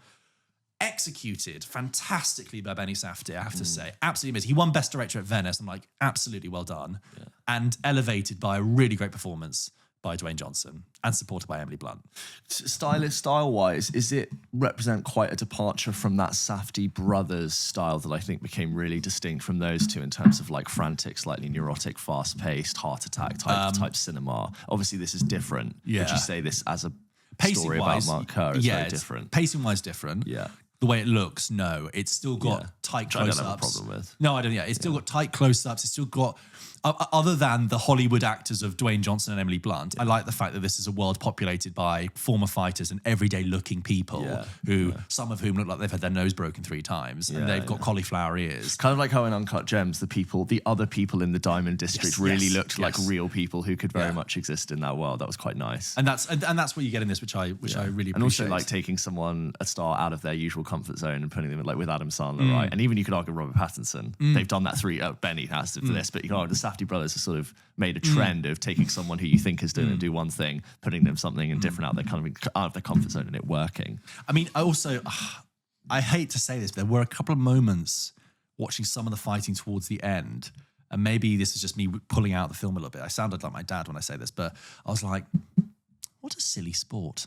executed fantastically by Benny Safdie, I have to say. Absolutely amazing. He won Best Director at Venice. I'm like, absolutely well done. Yeah. And elevated by a really great performance by Dwayne Johnson and supported by Emily Blunt. Style-wise,
is it represent quite a departure from that Safdie brothers style that I think became really distinct from those two in terms of like frantic, slightly neurotic, fast-paced, heart attack type cinema? Obviously, this is different. Yeah. Would you say this as a story about Mark Kerr is very different?
Pacing-wise different.
Yeah.
The way it looks, no. It's still got tight close-ups.
I don't have a problem with.
No, I don't. Yeah, it's still got tight close-ups. It's still got, other than the Hollywood actors of Dwayne Johnson and Emily Blunt, I like the fact that this is a world populated by former fighters and everyday-looking people who, some of whom look like they've had their nose broken 3 times and they've got cauliflower ears.
Kind of like how in Uncut Gems, the other people in the Diamond District really looked like real people who could very much exist in that world. That was quite nice.
And that's what you get in this, which I really appreciate.
And also like taking a star out of their usual comfort zone and putting them like with Adam Sandler, right? And even you could argue Robert Pattinson. They've done that Benny has for this, but you can argue the Safdie brothers have sort of made a trend of taking someone who you think is doing do one thing, putting them something different out of their comfort zone and it working.
I mean, I hate to say this, but there were a couple of moments watching some of the fighting towards the end, and maybe this is just me pulling out the film a little bit. I sounded like my dad when I say this, but I was like, what a silly sport.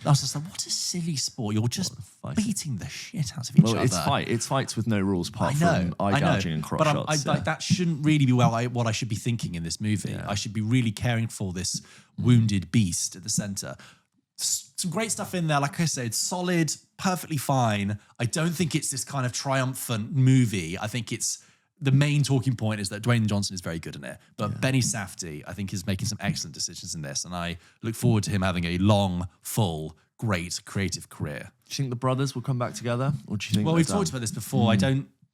I was just like, what a silly sport. You're just beating the shit out of each other.
It's fights with no rules apart from eye gouging and crotch shots.
Like, that shouldn't really be what I should be thinking in this movie. Yeah. I should be really caring for this wounded beast at the center. Some great stuff in there. Like I said, solid, perfectly fine. I don't think it's this kind of triumphant movie. I think it's the main talking point is that Dwayne Johnson is very good in it. But Benny Safdie, I think, is making some excellent decisions in this. And I look forward to him having a long, full, great creative career.
Do you think the brothers will come back together? Or do you think
Well, we've talked about this before.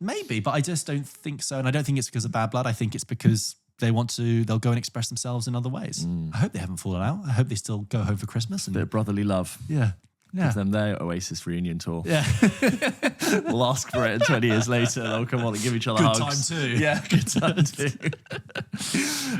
Maybe, but I just don't think so. And I don't think it's because of bad blood. I think it's because they'll go and express themselves in other ways. I hope they haven't fallen out. I hope they still go home for Christmas. And
a bit of brotherly love.
Yeah.
Give them their Oasis reunion tour.
Yeah.
We'll ask for it, and 20 years later, they'll come on and give each other hugs.
Good time too.
Yeah, good time too.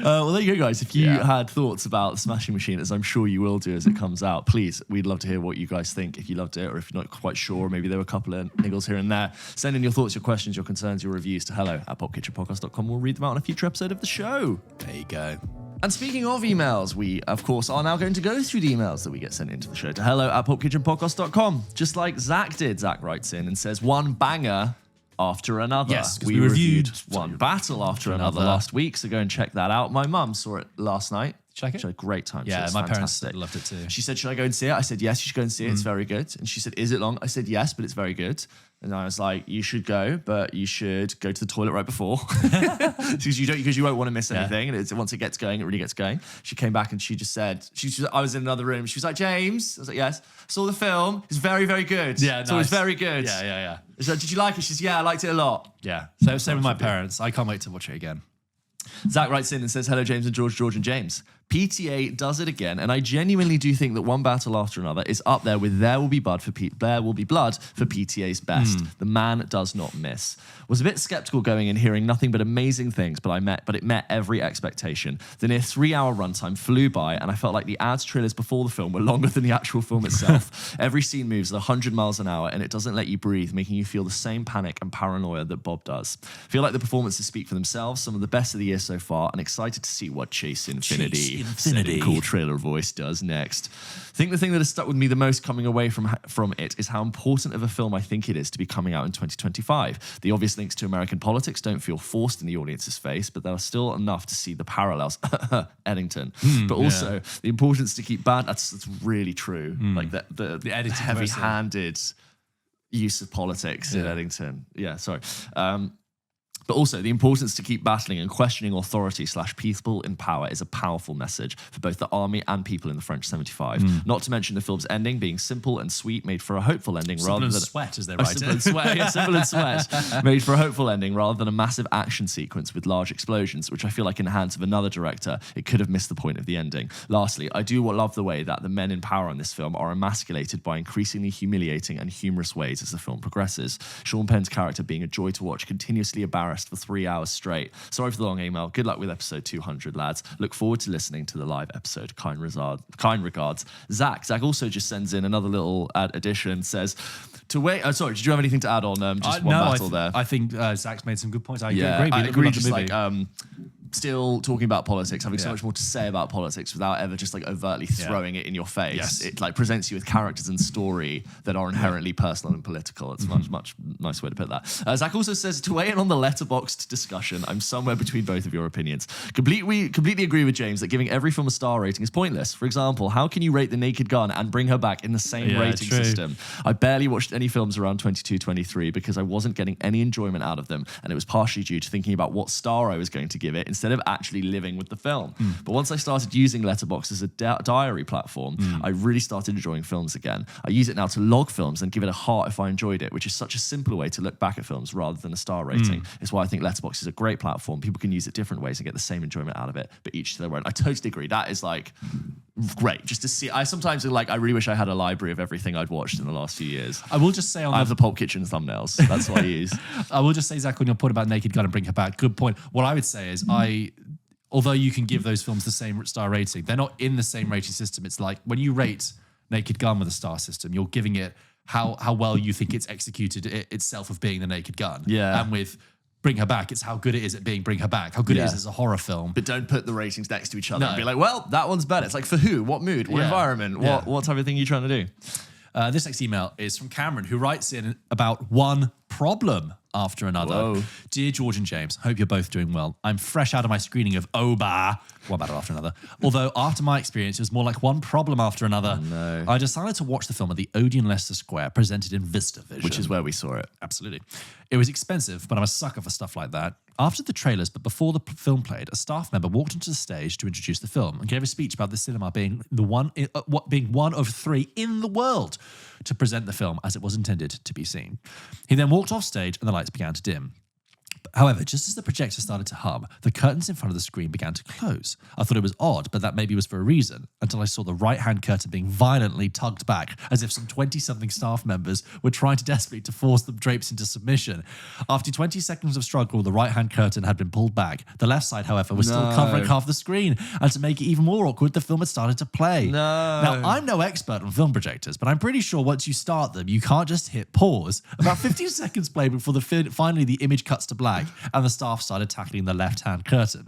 Well, there you go, guys. If you had thoughts about Smashing Machine, as I'm sure you will do as it comes out, please, we'd love to hear what you guys think. If you loved it, or if you're not quite sure, maybe there were a couple of niggles here and there, send in your thoughts, your questions, your concerns, your reviews to hello@popkitchenpodcast.com. We'll read them out on a future episode of the show.
There you go.
And speaking of emails, we, of course, are now going to go through the emails that we get sent into the show to hello@popkitchenpodcast.com. Just like Zach did. Zach writes in and says, one banger after another.
Yes, we reviewed
One Battle After Another last week, so go and check that out. My mum saw it last night.
Check it.
She had a great time.
Yeah, my
fantastic.
parents loved it too.
She said, should I go and see it? I said, yes, you should go and see it. It's very good. And she said, is it long? I said, yes, but it's very good. And I was like, you should go, but you should go to the toilet right before. because you won't want to miss anything. And once it gets going, it really gets going. She came back and she just said, I was in another room. She was like, James. I was like, yes. Saw the film. It's very, very good.
Yeah, nice.
So it's very good.
Yeah.
So did you like it? She says, yeah, I liked it a lot.
Yeah. So same with my parents. I can't wait to watch it again.
Zach writes in and says, hello, James and George and James. PTA does it again, and I genuinely do think that One Battle After Another is up there with There Will Be Blood for PTA's best. The man does not miss. Was a bit skeptical going in, hearing nothing but amazing things, but it met every expectation. The near 3-hour runtime flew by, and I felt like the ads trailers before the film were longer than the actual film itself. Every scene moves at 100 miles an hour, and it doesn't let you breathe, making you feel the same panic and paranoia that Bob does. Feel like the performances speak for themselves, some of the best of the year so far, and excited to see what Chase Infinity, said in cool trailer voice, does next. I think the thing that has stuck with me the most coming away from it is how important of a film I think it is to be coming out in 2025. The obvious links to American politics don't feel forced in the audience's face, but there are still enough to see the parallels. Eddington. But also the importance to keep that's really true. Like the heavy-handed use of politics in Eddington. Yeah, sorry. But also, the importance to keep battling and questioning authority / people in power is a powerful message for both the army and people in the French 75. Not to mention the film's ending being simple and sweet, made for a hopeful ending rather than
sweat, as they write
simple and sweat. Yeah, simple and sweat, made for a hopeful ending rather than a massive action sequence with large explosions, which I feel like in the hands of another director, it could have missed the point of the ending. Lastly, I do love the way that the men in power in this film are emasculated by increasingly humiliating and humorous ways as the film progresses. Sean Penn's character being a joy to watch, continuously embarrassed for 3 hours straight. Sorry for the long email. Good luck with episode 200, lads. Look forward to listening to the live episode. Kind regards. Zach also just sends in another little addition. Says, to wait. Sorry, did you have anything to add on just one battle there?
I think Zach's made some good points. I agree.
I agree. Just like still talking about politics, having so much more to say about politics without ever just like overtly throwing it in your face.
Yes.
It like presents you with characters and story that are inherently personal and political. It's much nice way to put that. Zach also says, to weigh in on the letterboxed discussion, I'm somewhere between both of your opinions. Completely agree with James that giving every film a star rating is pointless. For example, how can you rate The Naked Gun and Bring Her Back in the same rating system? I barely watched any films around 22, 23 because I wasn't getting any enjoyment out of them, and it was partially due to thinking about what star I was going to give it instead of actually living with the film. But once I started using Letterboxd as a diary platform, I really started enjoying films again. I use it now to log films and give it a heart if I enjoyed it, which is such a simpler way to look back at films rather than a star rating. It's why I think Letterboxd is a great platform. People can use it different ways and get the same enjoyment out of it, but each to their own. I totally agree. That is like great just to see. I sometimes like, I really wish I had a library of everything I'd watched in the last few years.
I will just say
I have the Pulp Kitchen thumbnails. That's what I use.
I will just say, Zach, on your point about Naked Gun and Bring Her Back, good point. What I would say is although you can give those films the same star rating, they're not in the same rating system. It's like when you rate Naked Gun with a star system, you're giving it how well you think it's executed itself of being the Naked Gun.
Yeah.
And with Bring Her Back. It's how good it is at being Bring Her Back. How good it is as a horror film.
But don't put the ratings next to each other and be like, well, that one's better. It's like, for who? What mood? What environment? What type of thing are you trying to do?
This next email is from Cameron, who writes in about one problem after another.
Whoa.
Dear George and James, hope you're both doing well. I'm fresh out of my screening of Oba, one battle after another. Although after my experience, it was more like one problem after another.
Oh, no.
I decided to watch the film at the Odeon Leicester Square, presented in VistaVision.
Which is where we saw it.
Absolutely. It was expensive, but I'm a sucker for stuff like that. After the trailers, but before the film played, a staff member walked onto the stage to introduce the film and gave a speech about the cinema being being one of 3 in the world to present the film as it was intended to be seen. He then walked off stage and the lights began to dim. However, just as the projector started to hum, the curtains in front of the screen began to close. I thought it was odd, but that maybe was for a reason, until I saw the right-hand curtain being violently tugged back, as if some 20-something staff members were trying to desperately to force the drapes into submission. After 20 seconds of struggle, the right-hand curtain had been pulled back. The left side, however, was still covering half the screen, and to make it even more awkward, the film had started to play. Now, I'm no expert on film projectors, but I'm pretty sure once you start them, you can't just hit pause. About 15 seconds played before finally the image cuts to black, and the staff started tackling the left-hand curtain.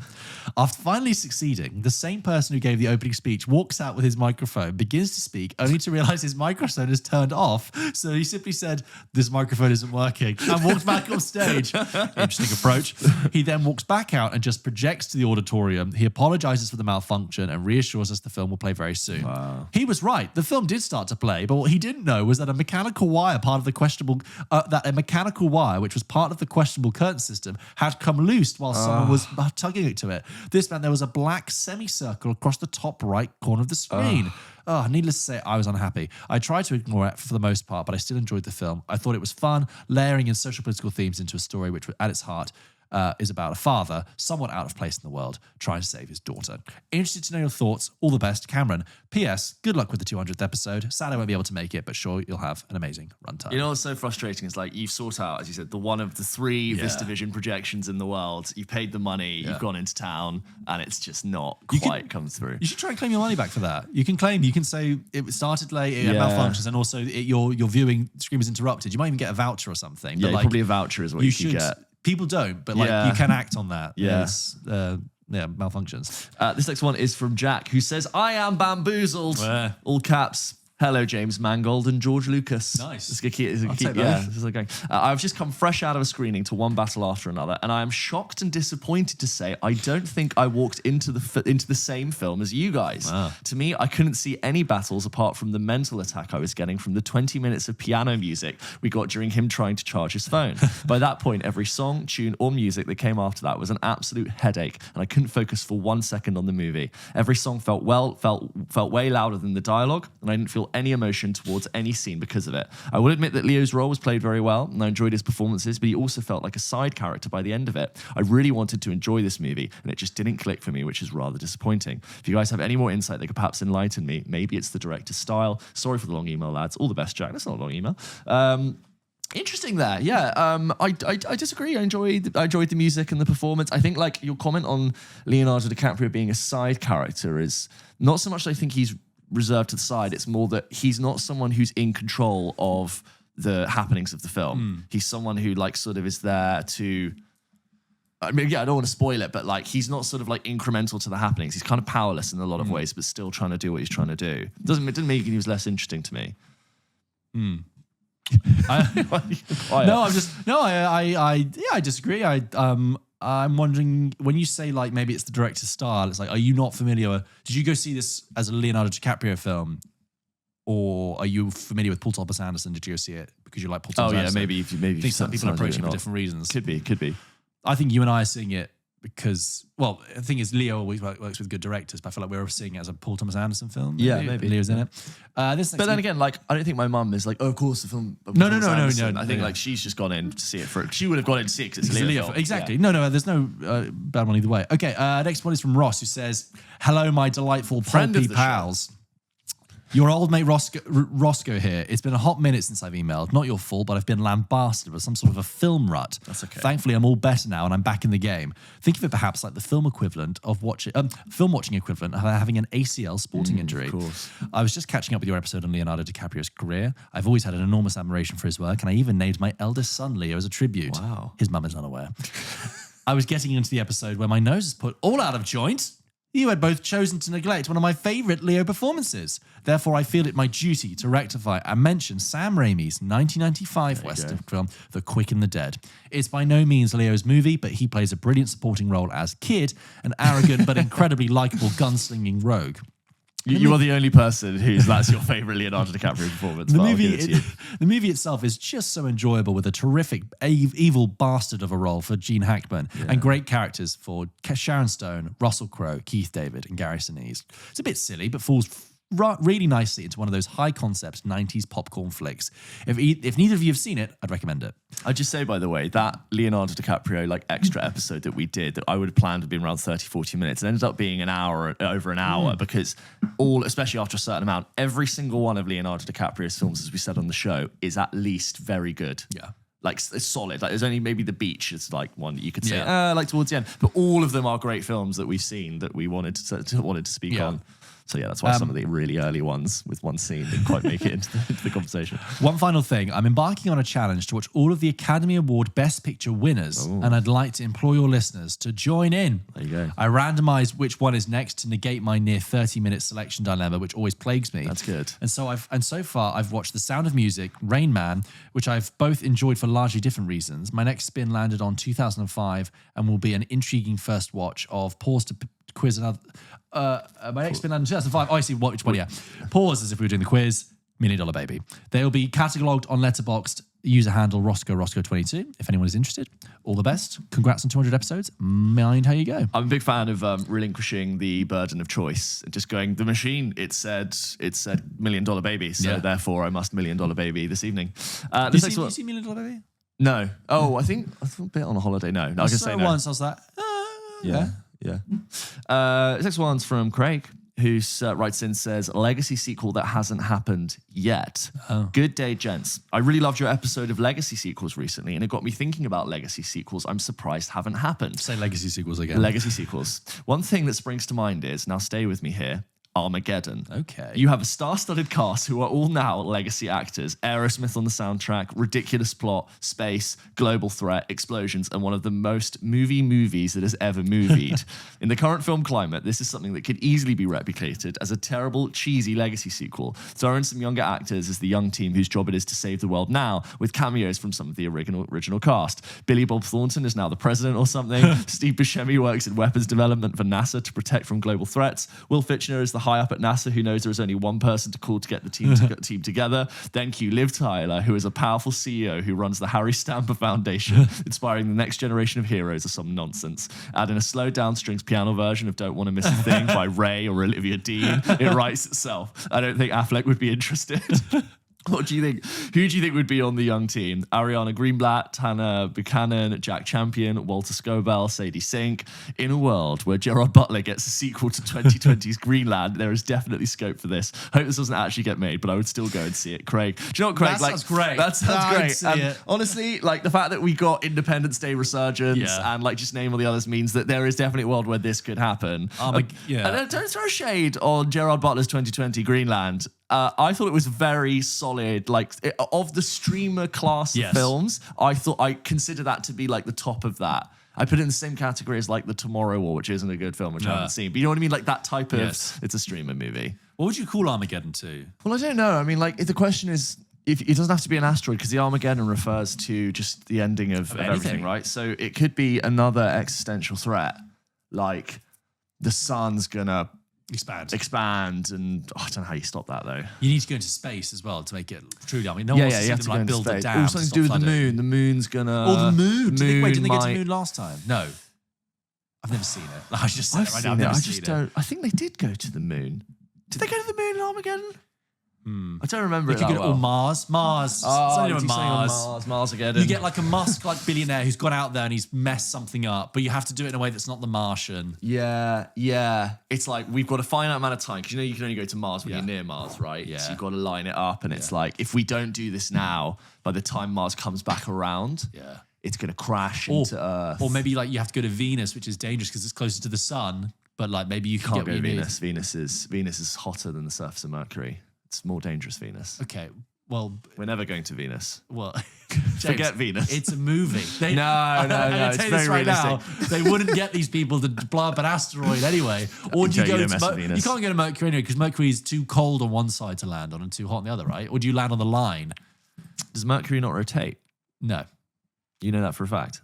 After finally succeeding, the same person who gave the opening speech walks out with his microphone, begins to speak, only to realize his microphone is turned off. So he simply said, "This microphone isn't working," and walked back off stage. Interesting approach. He then walks back out and just projects to the auditorium. He apologizes for the malfunction and reassures us the film will play very soon.
Wow.
He was right. The film did start to play, but what he didn't know was that a mechanical wire, which was part of the questionable curtain system, had come loose while someone was tugging it to it. This meant there was a black semicircle across the top right corner of the screen. Needless to say, I was unhappy. I tried to ignore it for the most part, but I still enjoyed the film. I thought it was fun, layering in social political themes into a story which, at its heart, is about a father, somewhat out of place in the world, trying to save his daughter. Interested to know your thoughts. All the best, Cameron. P.S. Good luck with the 200th episode. Sad I won't be able to make it, but sure, you'll have an amazing runtime.
You know what's so frustrating is like you've sought out, as you said, the one of the 3 VistaVision projections in the world. You've paid the money, you've gone into town, and it's just not quite come through.
You should try and claim your money back for that. You can say it started late, it had malfunctions, and also your viewing screen was interrupted. You might even get a voucher or something.
Yeah,
but
probably a voucher is what you should get.
People don't, but you can act on that. It's, malfunctions.
This next one is from Jack, who says, "I am bamboozled." All caps. Hello, James Mangold and George Lucas.
Nice.
This is going. I've just come fresh out of a screening to one battle after another, and I am shocked and disappointed to say I don't think I walked into the same film as you guys.
Wow.
To me, I couldn't see any battles apart from the mental attack I was getting from the 20 minutes of piano music we got during him trying to charge his phone. By that point, every song, tune, or music that came after that was an absolute headache, and I couldn't focus for 1 second on the movie. Every song felt way louder than the dialogue, and I didn't feel any emotion towards any scene because of it. I will admit that Leo's role was played very well, and I enjoyed his performances, but he also felt like a side character by the end of it. I really wanted to enjoy this movie, and it just didn't click for me, which is rather disappointing. If you guys have any more insight that could perhaps enlighten me, maybe it's the director's style. Sorry for the long email, lads. All the best, Jack. That's not a long email. Interesting there, yeah. I disagree. I enjoyed the music and the performance. I think like your comment on Leonardo DiCaprio being a side character is not so much that I think he's reserved to the side. It's more that he's not someone who's in control of the happenings of the film. He's someone who like sort of is there to. I mean, yeah, I don't want to spoil it, but like he's not sort of like incremental to the happenings. He's kind of powerless in a lot of ways, but still trying to do what he's trying to do. It didn't make he was less interesting to me.
I disagree. I'm wondering, when you say like maybe it's the director's style, it's like, are you not familiar? Did you go see this as a Leonardo DiCaprio film, or are you familiar with Paul Thomas Anderson? Did you go see it because you like Paul Thomas Anderson?
Maybe.
I think some people approach it for different reasons.
Could be.
I think you and I are seeing it because, well, the thing is, Leo always works with good directors, but I feel like we're seeing it as a Paul Thomas Anderson film.
Maybe.
Leo's in it.
But then again, like, I don't think my mum is like, oh, of course, the film.
No.
I think like she's just gone in to see it for. She would have gone in to see it because it's Leo.
Exactly. Yeah. No. There's no bad one either way. Okay. Next one is from Ross, who says, "Hello, my delightful pulpy pals." Your old mate Roscoe here. It's been a hot minute since I've emailed. Not your fault, but I've been lambasted with some sort of a film rut.
That's okay.
Thankfully, I'm all better now and I'm back in the game. Think of it perhaps like the film watching equivalent of having an ACL sporting injury.
Of course.
I was just catching up with your episode on Leonardo DiCaprio's career. I've always had an enormous admiration for his work, and I even named my eldest son Leo as a tribute.
Wow.
His mum is unaware. I was getting into the episode where my nose is put all out of joint. You had both chosen to neglect one of my favourite Leo performances. Therefore, I feel it my duty to rectify and mention Sam Raimi's 1995 Western film, The Quick and the Dead. It's by no means Leo's movie, but he plays a brilliant supporting role as Kid, an arrogant but incredibly likeable gunslinging rogue.
You are the only person that's your favourite Leonardo DiCaprio performance.
The movie itself is just so enjoyable, with a terrific evil bastard of a role for Gene Hackman and great characters for Sharon Stone, Russell Crowe, Keith David, and Gary Sinise. It's a bit silly, but falls really nicely into one of those high-concept 90s popcorn flicks. If neither of you have seen it, I'd recommend it.
I'd just say, by the way, that Leonardo DiCaprio extra episode that we did that I would have planned to be around 30, 40 minutes, it ended up being over an hour because especially after a certain amount, every single one of Leonardo DiCaprio's films, as we said on the show, is at least very good.
Yeah.
It's solid. There's only maybe The Beach is one that you could say, towards the end. But all of them are great films that we've seen that we wanted to speak on. So yeah, that's why some of the really early ones with one scene didn't quite make it into the conversation.
One final thing. I'm embarking on a challenge to watch all of the Academy Award Best Picture winners, and I'd like to implore your listeners to join in.
There you go.
I randomised which one is next to negate my near 30-minute selection dilemma, which always plagues me.
That's good.
And so far I've watched The Sound of Music, Rain Man, which I've both enjoyed for largely different reasons. My next spin landed on 2005 and will be an intriguing first watch of Pause to Quiz another. My next spin landed in 2005. Oh, I see which one. Yeah. Pause as if we were doing the quiz. $1 Million Baby. They will be catalogued on Letterboxd. User handle Roscoe22. If anyone is interested, all the best. Congrats on 200 episodes. Mind how you go.
I'm a big fan of relinquishing the burden of choice. Just going, the machine. It said $1 Million Baby. So therefore, I must $1 Million Baby this evening.
Did you see $1 Million Baby?
No. Oh, I think a bit on a holiday. No, I was going to say no.
Once I was like,
yeah. This next one's from Craig, who writes in, says, legacy sequel that hasn't happened yet. Good day, gents. I really loved your episode of legacy sequels recently, and it got me thinking about legacy sequels I'm surprised haven't happened.
Say legacy sequels again.
Legacy sequels. One thing that springs to mind is, now stay with me here, Armageddon.
Okay.
You have a star-studded cast who are all now legacy actors. Aerosmith on the soundtrack, ridiculous plot, space, global threat, explosions, and one of the most movies that has ever movied. In the current film climate, this is something that could easily be replicated as a terrible, cheesy legacy sequel. Throw in some younger actors as the young team whose job it is to save the world now, with cameos from some of the original cast. Billy Bob Thornton is now the president or something. Steve Buscemi works in weapons development for NASA to protect from global threats. Will Fitchner is the high up at NASA who knows there is only one person to call to get the team together. Then cue Liv Tyler, who is a powerful CEO who runs the Harry Stamper Foundation, inspiring the next generation of heroes or some nonsense. Add in a slowed down strings piano version of Don't Want to Miss a Thing by Ray or Olivia Dean. It writes itself. I don't think Affleck would be interested. What do you think? Who do you think would be on the young team? Ariana Greenblatt, Hannah Buchanan, Jack Champion, Walter Scobell, Sadie Sink. In a world where Gerard Butler gets a sequel to 2020's Greenland, there is definitely scope for this. Hope this doesn't actually get made, but I would still go and see it. Craig, do you know what, Craig?
That sounds great.
That sounds great. Honestly, the fact that we got Independence Day Resurgence and just name all the others means that there is definitely a world where this could happen. And don't throw shade on Gerard Butler's 2020 Greenland. I thought it was very solid. Of the streamer class of films, I consider that to be the top of that. I put it in the same category as The Tomorrow War, which isn't a good film, which I haven't seen. But you know what I mean? That type of, it's a streamer movie.
What would you call Armageddon to?
Well, I don't know. I mean, if the question is, if it doesn't have to be an asteroid, because the Armageddon refers to just the ending of everything, right? So it could be another existential threat, the sun's gonna expand, and I don't know how you stop that though.
You need to go into space as well to make it truly. I mean, no one wants to see them build a dam.
Something to do with the moon. The moon's gonna.
Oh, the moon. Didn't they get to the moon last time? No, I've never seen it. I just
I've never seen it. I just don't. I think they did go to the moon. Did they go to the moon in Armageddon? I don't remember it
You
that
could,
well.
or Mars.
Oh,
Something
he's
with
saying on
Mars.
Mars again.
You get like a Musk-like billionaire who's gone out there and he's messed something up, but you have to do it in a way that's not The Martian.
Yeah. It's like we've got a finite amount of time because you can only go to Mars when you're near Mars, right?
Yeah.
So you've got to line it up, and it's like if we don't do this now, by the time Mars comes back around, it's going to crash into Earth.
Or maybe like you have to go to Venus, which is dangerous because it's closer to the sun. But like maybe you
can't
get
go
what
to
you
Venus. Venus is hotter than the surface of Mercury. It's more dangerous, Venus.
need. Okay, well,
We're never going to Venus.
Well,
Forget Venus.
It's a movie.
No,
I'm gonna
it's
tell you
very
this right
realistic.
now, they wouldn't get these people to blow up an asteroid anyway. Or do you go
don't
to
mess with Venus.
You can't go to Mercury anyway because Mercury is too cold on one side to land on and too hot on the other, right? Or do you land on the line?
Does Mercury not rotate?
No.
You know that for a fact.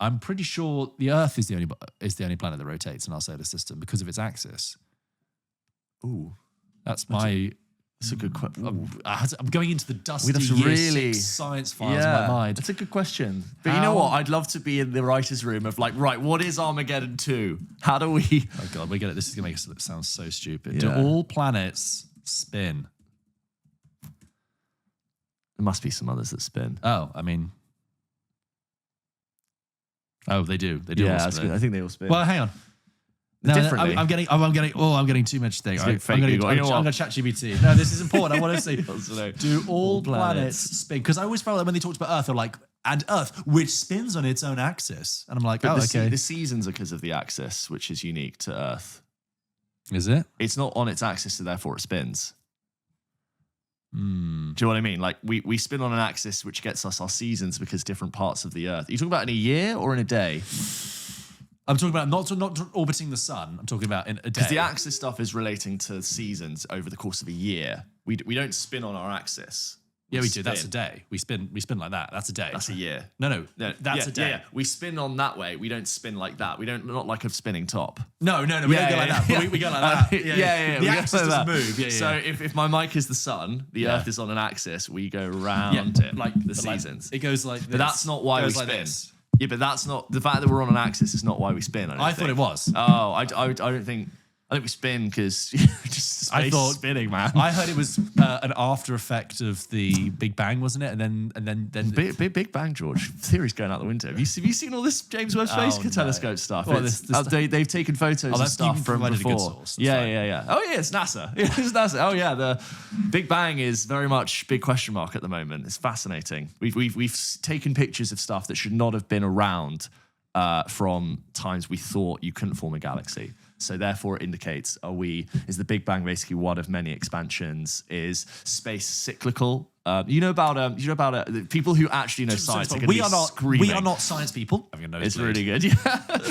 I'm pretty sure the Earth is the only planet that rotates in our solar system because of its axis.
Ooh.
That's
a good question.
I'm going into the dusty
We'd have to
year
really
6 science files in my mind.
That's a good question. But you know what? I'd love to be in the writer's room of like, right, what is Armageddon 2? How do we...
Oh God, we get it. This is going to make us sound so stupid.
Yeah.
Do all planets spin?
There must be some others that spin.
Oh, I mean... Oh, they do. They do
Yeah,
all
that's
spin.
good. I think they all spin.
Well, hang on. No,
Differently.
I'm getting too much thing.
It's fake
I'm
Google.
going
You know what?
to chat GPT. No, this is important. I want to say,
know.
do all planets spin? Because I always felt like when they talked about Earth, they're like, and Earth, which spins on its own axis. And I'm like,
But
okay.
the seasons are because of the axis, which is unique to Earth.
Is it?
It's not on its axis, so therefore it spins. Do you know what I mean? Like we spin on an axis which gets us our seasons because different parts of the Earth. Are you talking about in a year or in a day?
I'm talking about not orbiting the sun. I'm talking about in a day.
Because the axis stuff is relating to seasons over the course of a year. We don't spin on our axis.
Yeah, we do. That's a day. We spin like that. That's a day.
That's a year.
No, that's a day.
Yeah. We spin on that way. We don't spin like that. We don't, not like a spinning top.
No, we don't go like that. But we go like that.
Yeah.
The axis doesn't move. Yeah.
So if my mic is the sun, the Earth is on an axis, we go round it, like the seasons.
It goes like this.
But that's not why we spin. Yeah, but that's not, the fact that we're on an axis is not why we spin. I
thought it was.
Oh, I don't think we spin because just space spinning, man.
I heard it was an after effect of the Big Bang, wasn't it? And then
Big Bang, George. Theory's going out the window. Have you seen all this James Webb Space Telescope stuff?
Well,
they've taken photos of stuff from before. Yeah. Oh yeah, it's NASA. It's NASA. Oh yeah, the Big Bang is very much big question mark at the moment. It's fascinating. We've taken pictures of stuff that should not have been around from times we thought you couldn't form a galaxy. So therefore it indicates, is the Big Bang basically one of many expansions? Is space cyclical? You know about people who actually know science are going to be screaming.
We are not science people.
It's really good. Yeah.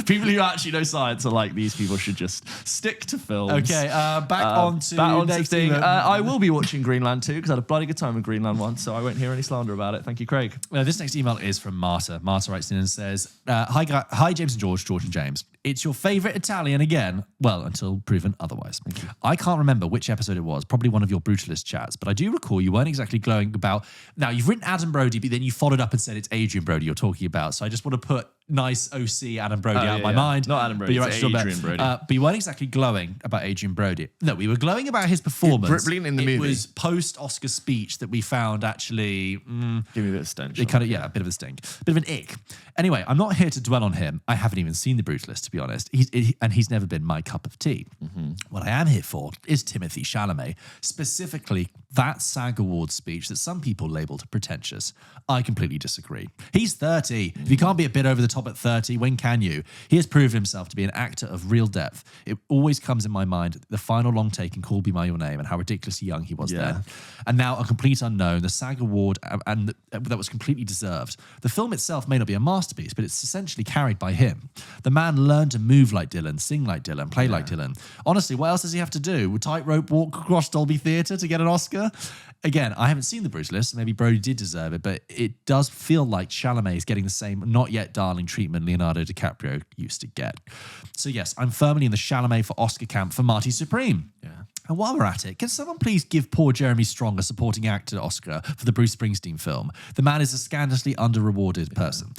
People who actually know science are like, these people should just stick to films.
Okay, back on to next
thing. I will be watching Greenland 2 because I had a bloody good time with Greenland once, so I won't hear any slander about it. Thank you, Craig.
This next email is from Marta. Marta writes in and says, Hi James and George and James. It's your favourite Italian again. Well, until proven otherwise. Thank you. I can't remember which episode it was, probably one of your Brutalist chats, but I do recall you weren't exactly glowing about... Now, you've written Adam Brody, but then you followed up and said it's Adrian Brody you're talking about. So I just want to put nice OC Adam Brody out of my mind.
Not Adam Brody, it's Adrian Brody.
But you weren't exactly glowing about Adrian Brody. No, we were glowing about his performance.
Brilliant in the movie.
It was post-Oscar speech that we found actually...
Give me a bit of stench.
A bit of a stink. A bit of an ick. Anyway, I'm not here to dwell on him. I haven't even seen The Brutalist, to be honest. He's never been my cup of tea. Mm-hmm. What I am here for is Timothée Chalamet, specifically that SAG Awards speech that some people labelled pretentious. I completely disagree. He's 30. If you can't be a bit over the top at 30, when can you? He has proven himself to be an actor of real depth. It always comes in my mind, the final long take in Call Be By Your Name and how ridiculously young he was then. And now a complete unknown, the SAG Award, and that was completely deserved. The film itself may not be a masterpiece, but it's essentially carried by him. The man learned to move like Dylan, sing like Dylan, play like Dylan. Honestly, what else does he have to do? Would tightrope walk across Dolby Theatre to get an Oscar? Again, I haven't seen The Brutalist. Maybe Brody did deserve it, but it does feel like Chalamet is getting the same not yet darling treatment Leonardo DiCaprio used to get. So yes, I'm firmly in the Chalamet for Oscar camp for Marty Supreme. Yeah. And while we're at it, can someone please give poor Jeremy Strong a supporting actor Oscar for the Bruce Springsteen film? The man is a scandalously under-rewarded person.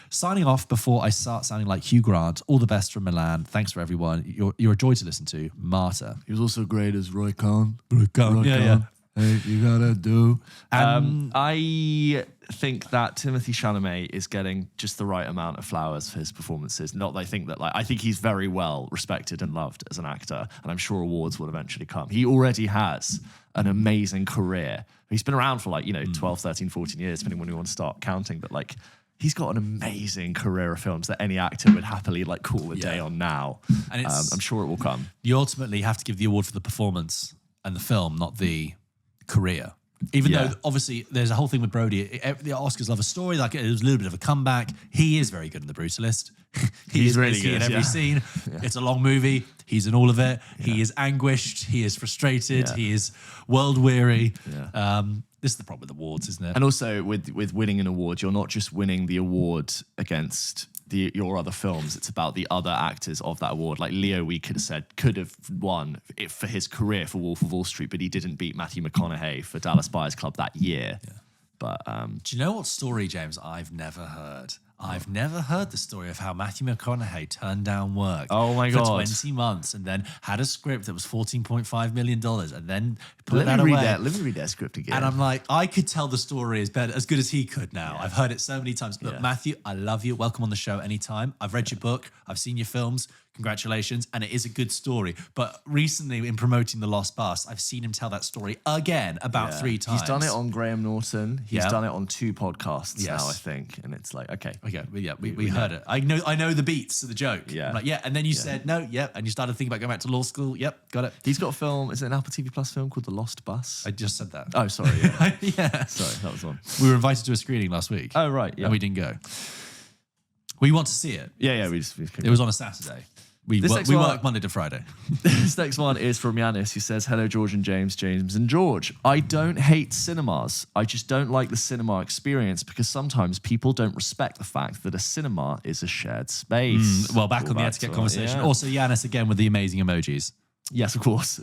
Signing off before I start sounding like Hugh Grant. All the best from Milan. Thanks for everyone. You're a joy to listen to. Marta.
He was also great as Roy Cohn.
Roy Cohn. Yeah.
You gotta do. I think that Timothée Chalamet is getting just the right amount of flowers for his performances. Not that I think that, like, I think he's very well respected and loved as an actor, and I'm sure awards will eventually come. He already has an amazing career. He's been around for 12, 13, 14 years, depending when you want to start counting, but like, he's got an amazing career of films that any actor would happily call a day on now. And I'm sure it will come.
You ultimately have to give the award for the performance and the film, not the career. Even though obviously there's a whole thing with Brody. The Oscars love a story. Like, it was a little bit of a comeback. He is very good in The Brutalist.
He's really good
in every scene. It's a long movie. He's in all of it. He is anguished. He is frustrated. He is world weary. This is the problem with awards, isn't it?
And also with winning an award, you're not just winning the award against your other films. It's about the other actors of that award. Like Leo, we could have said, could have won it for his career for Wolf of Wall Street, but he didn't beat Matthew McConaughey for Dallas Buyers Club that year. But
do you know what story, James, I've never heard? I've never heard the story of how Matthew McConaughey turned down work
for
20 months and then had a script that was $14.5 million and then put
Let
that
me
away.
read that script again.
And I'm like, I could tell the story as good as he could now. I've heard it so many times. Look, Matthew, I love you. Welcome on the show anytime. I've read your book. I've seen your films. Congratulations. And it is a good story. But recently in promoting The Lost Bus, I've seen him tell that story again about 3 times.
He's done it on Graham Norton. He's done it on 2 podcasts now, I think. And it's like, okay.
We heard it. I know the beats of the joke.
Yeah.
I'm like, and then you said, no, and you started thinking about going back to law school. Yep, got it.
He's got a film, is it an Apple TV Plus film called The Lost Bus?
I just said that.
Oh, sorry. Yeah. Sorry, that was one.
We were invited to a screening last week.
Oh, right. Yeah.
And we didn't go. We want to see it.
Yeah.
It was on a Saturday. We work Monday to Friday.
This next one is from Yanis, who says, hello, George and James and George. I don't hate cinemas. I just don't like the cinema experience because sometimes people don't respect the fact that a cinema is a shared space.
Well, back on the etiquette conversation. Yeah. Also, Yanis again with the amazing emojis.
Yes, of course,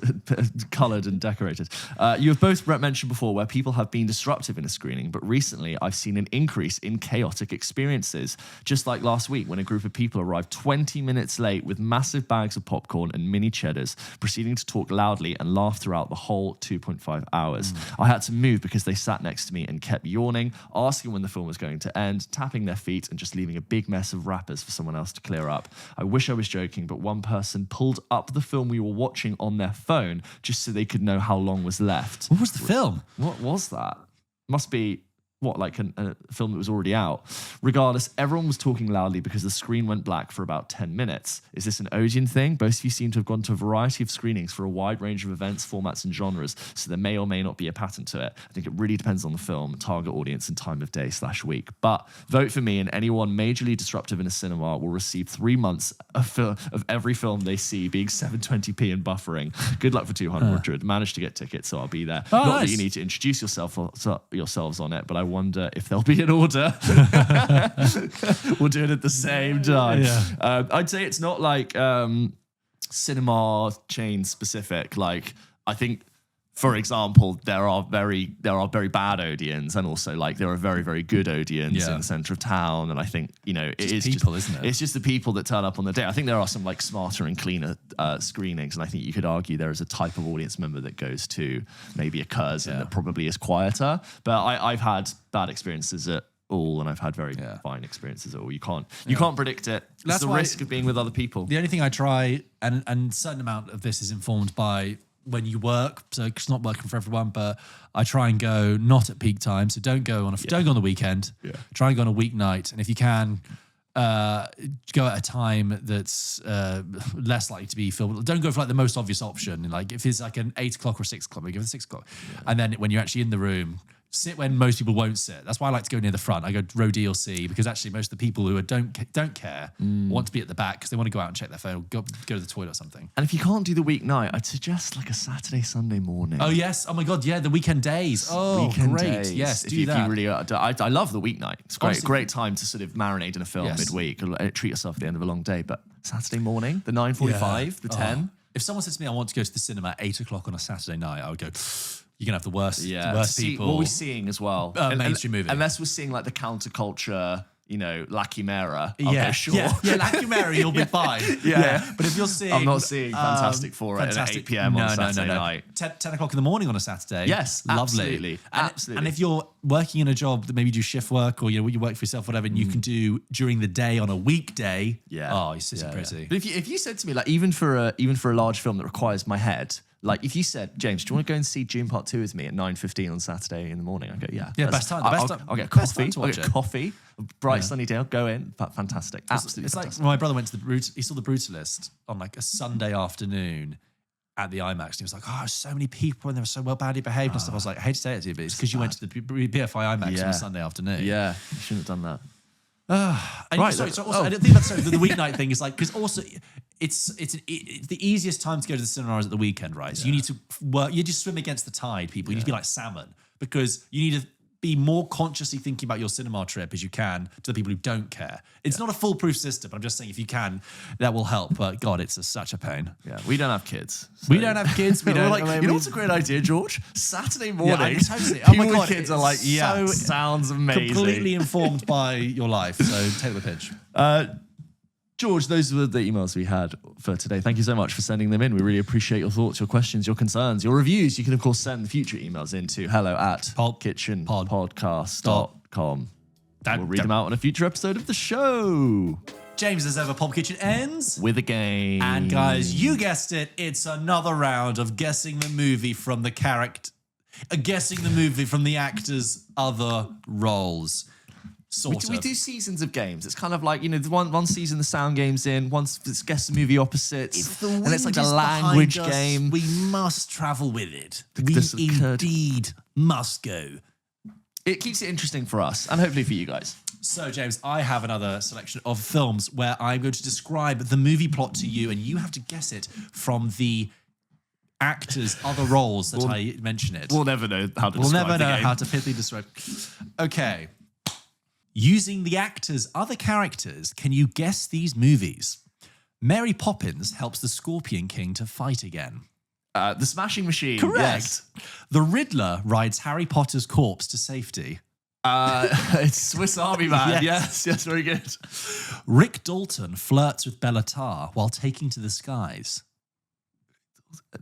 coloured and decorated. You have both mentioned before where people have been disruptive in a screening, but recently I've seen an increase in chaotic experiences. Just like last week when a group of people arrived 20 minutes late with massive bags of popcorn and mini cheddars, proceeding to talk loudly and laugh throughout the whole 2.5 hours. I had to move because they sat next to me and kept yawning, asking when the film was going to end, tapping their feet and just leaving a big mess of wrappers for someone else to clear up. I wish I was joking, but one person pulled up the film we were watching on their phone just so they could know how long was left.
What was the film?
What was that? Must be like a film that was already out. Regardless, everyone was talking loudly because the screen went black for about 10 minutes. Is this an Odeon thing? Both of you seem to have gone to a variety of screenings for a wide range of events, formats, and genres, so there may or may not be a pattern to it. I think it really depends on the film, target audience, and time of day /week. But vote for me, and anyone majorly disruptive in a cinema will receive 3 months of every film they see being 720p and buffering. Good luck for 200. Managed to get tickets, so I'll be there. Not
nice.
that you need to introduce yourselves on it, but I wonder if there'll be an order. We'll do it at the same time. I'd say it's not like cinema chain specific. Like, I think, for example, there are very bad Odeons, and also like there are very, very good Odeons in the centre of town. And I think, it is
people, isn't it?
It's just the people that turn up on the day. I think there are some like smarter and cleaner screenings, and I think you could argue there is a type of audience member that goes to maybe a cousin that probably is quieter. But I've had bad experiences at all, and I've had very fine experiences at all. You can't predict it. That's the risk of being with other people.
The only thing I try, and a certain amount of this is informed by when you work, so it's not working for everyone, but I try and go not at peak time. So don't go on the weekend. Try and go on a weeknight, and if you can, go at a time that's less likely to be filled. Don't go for like the most obvious option. Like if it's like an 8 o'clock or 6 o'clock, maybe go for 6 o'clock, and then when you're actually in the room, sit when most people won't sit. That's why I like to go near the front. I go row D or C because actually most of the people who don't care want to be at the back because they want to go out and check their phone or go to the toilet or something.
And if you can't do the weeknight, I'd suggest like a Saturday, Sunday morning.
Oh yes! Oh my God! Yeah, the weekend days. Oh,
weekend
great!
Days.
Yes,
if you really are, I love the weeknight. It's great.
Honestly,
great time to sort of marinate in a film midweek. Treat yourself at the end of a long day. But Saturday morning, the 9:45, the 10.
If someone says to me, "I want to go to the cinema at 8 o'clock on a Saturday night," I would go, you're going to have the worst
to see
people.
what we're seeing as well.
Mainstream movie.
Unless we're seeing like the counterculture La Chimera, I'll go, sure.
Yeah, La Chimera, you'll be fine. But if you're seeing...
I'm not seeing Fantastic Four at 8 p.m. on Saturday night.
10 o'clock in the morning on a Saturday.
Yes,
lovely.
Absolutely.
And if you're working in a job that maybe you do shift work or you work for yourself, whatever, and you can do during the day on a weekday, you're sitting pretty.
But if you said to me, like, even for a large film that requires my head, like if you said, James, do you want to go and see Dune Part 2 with me at 9:15 on Saturday in the morning? I go, yeah.
Best time.
I'll get coffee. A bright sunny day. I'll go in. Fantastic. Absolutely
it's
fantastic.
like my brother went to he saw The Brutalist on like a Sunday afternoon at the IMAX, and he was like, so many people and they were so well badly behaved and stuff. I was like, I hate to say it to you, but it's because you went to the BFI IMAX on a Sunday afternoon.
Yeah, you shouldn't have done that.
I think that's the weeknight thing is like, because also it's the easiest time to go to the cinema is at the weekend, right? So you need to work, you just swim against the tide, people. You need to be like salmon, because you need to be more consciously thinking about your cinema trip as you can to the people who don't care. It's not a foolproof system, but I'm just saying if you can, that will help. But God, it's such a pain.
Yeah, we don't have kids.
So. We don't have kids. We don't.
You know what's a great idea, George? Saturday morning.
Totally.
People with kids are like, sounds amazing.
Completely informed by your life. So take the pinch.
George, those were the emails we had for today. Thank you so much for sending them in. We really appreciate your thoughts, your questions, your concerns, your reviews. You can, of course, send future emails in to hello@pulpkitchenpodcast.com. We'll read them out on a future episode of the show.
James, as ever, Pulp Kitchen ends
with a game.
And guys, you guessed it. It's another round of guessing the movie from the actor's other roles.
We do seasons of games. It's kind of like, one season the sound game's in, once it's guess the movie opposites, and it's like a language game.
We must travel with it. We indeed must go.
It keeps it interesting for us, and hopefully for you guys.
So, James, I have another selection of films where I'm going to describe the movie plot to you, and you have to guess it from the actors' other roles that I mention it.
We'll never know how to describe the game.
How to pithily describe. Okay. Using the actors' other characters, can you guess these movies? Mary Poppins helps the Scorpion King to fight again.
The Smashing Machine.
Correct.
Yes.
The Riddler rides Harry Potter's corpse to safety.
It's Swiss Army Man. Yes, very good.
Rick Dalton flirts with Bella Tarr while taking to the skies.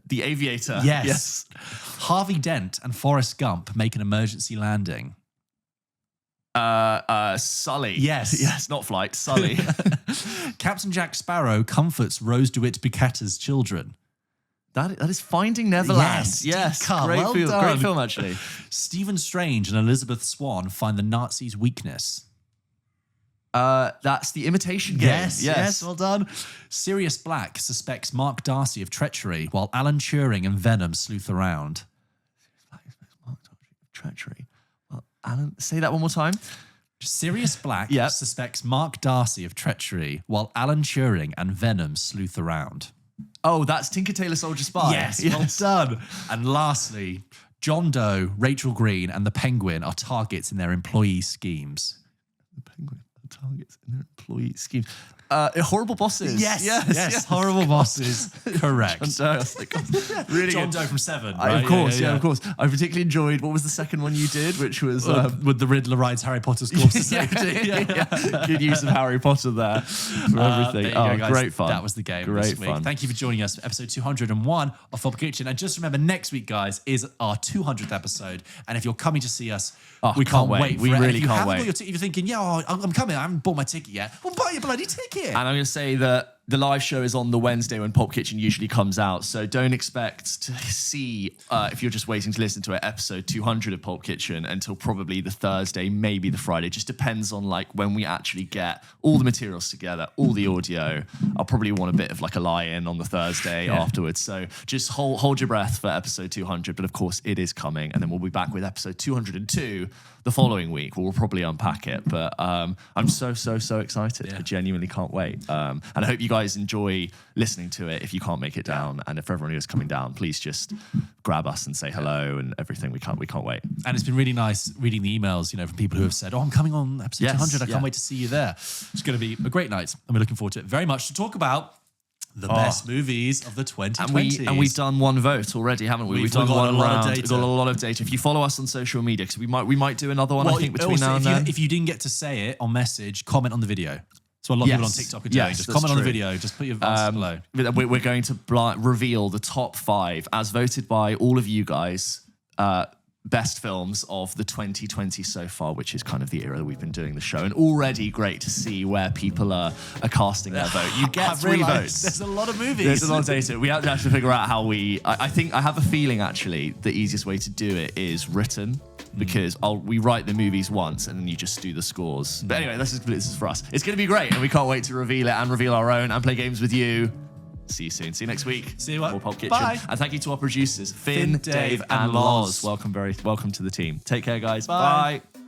The Aviator.
Yes. Harvey Dent and Forrest Gump make an emergency landing.
Sully.
Yes,
not Flight. Sully.
Captain Jack Sparrow comforts Rose DeWitt Bucatta's children.
That is Finding Neverland.
Yes.
Great film, actually.
Stephen Strange and Elizabeth Swann find the Nazis' weakness.
That's The Imitation Game.
Yes, well done. Sirius Black suspects Mark Darcy of treachery while Alan Turing and Venom sleuth around.
Mark Darcy of treachery. Alan, say that one more time.
Sirius Black suspects Mark Darcy of treachery while Alan Turing and Venom sleuth around.
Oh, that's Tinker Tailor Soldier Spy.
Yes, well done. And lastly, John Doe, Rachel Green and the Penguin are targets in their employee schemes.
The Penguin are targets in their employee schemes. Horrible Bosses.
Yes. Horrible Bosses. Correct.
John Doe. Really
John
good.
Doe from Seven.
Right? Of course. I particularly enjoyed, what was the second one you did, which was...
with the Riddler rides Harry Potter's corpse to safety.
Good use of Harry Potter there for everything.
There you go, guys.
Great fun.
That was the game
Great
this week.
fun.
Thank you for joining us for episode 201 of Pulp Kitchen. And just remember, next week, guys, is our 200th episode. And if you're coming to see us, we can't wait.
We really can't wait.
If you're thinking, I'm coming, I haven't bought my ticket yet. Well, buy your bloody ticket.
And I'm going to say that the live show is on the Wednesday when Pulp Kitchen usually comes out. So don't expect to see, if you're just waiting to listen to it, episode 200 of Pulp Kitchen until probably the Thursday, maybe the Friday. Just depends on like when we actually get all the materials together, all the audio. I'll probably want a bit of like a lie-in on the Thursday afterwards. So just hold your breath for episode 200. But of course, it is coming. And then we'll be back with episode 202 the following week. We'll probably unpack it. But I'm so excited. I genuinely can't wait. And I hope you guys enjoy listening to it if you can't make it down. And if everyone is coming down, please just grab us and say hello and everything. We can't wait.
And it's been really nice reading the emails, from people who have said, I'm coming on episode 200. I can't wait to see you there. It's going to be a great night. And we're looking forward to it very much to talk about The best movies of the 2020s.
And we've done one vote already, haven't we? We've done
got
one
a lot of
round.
data.
We've got a lot of data. If you follow us on social media, because we might do another one, I think, between
also,
now and then.
If you didn't get to say it on message, comment on the video. So a lot of people on TikTok are doing.
Yes,
just
that's
comment on the
true.
video. Just put your answers below.
We're going to reveal the top 5 as voted by all of you guys. Best films of the 2020 so far, which is kind of the era that we've been doing the show, and already great to see where people are casting their vote. You get 3 votes.
There's a lot of movies.
There's a lot of data. We have to actually figure out how I think I have a feeling actually the easiest way to do it is written, because we write the movies once and then you just do the scores. But anyway, this is for us. It's going to be great, and we can't wait to reveal it and reveal our own and play games with you. See you soon. See you next week.
See you.
More Pulp Kitchen.
Bye.
And thank you to our producers, Finn, Dave, and
Loz.
Welcome to the team. Take care, guys.
Bye.
Bye.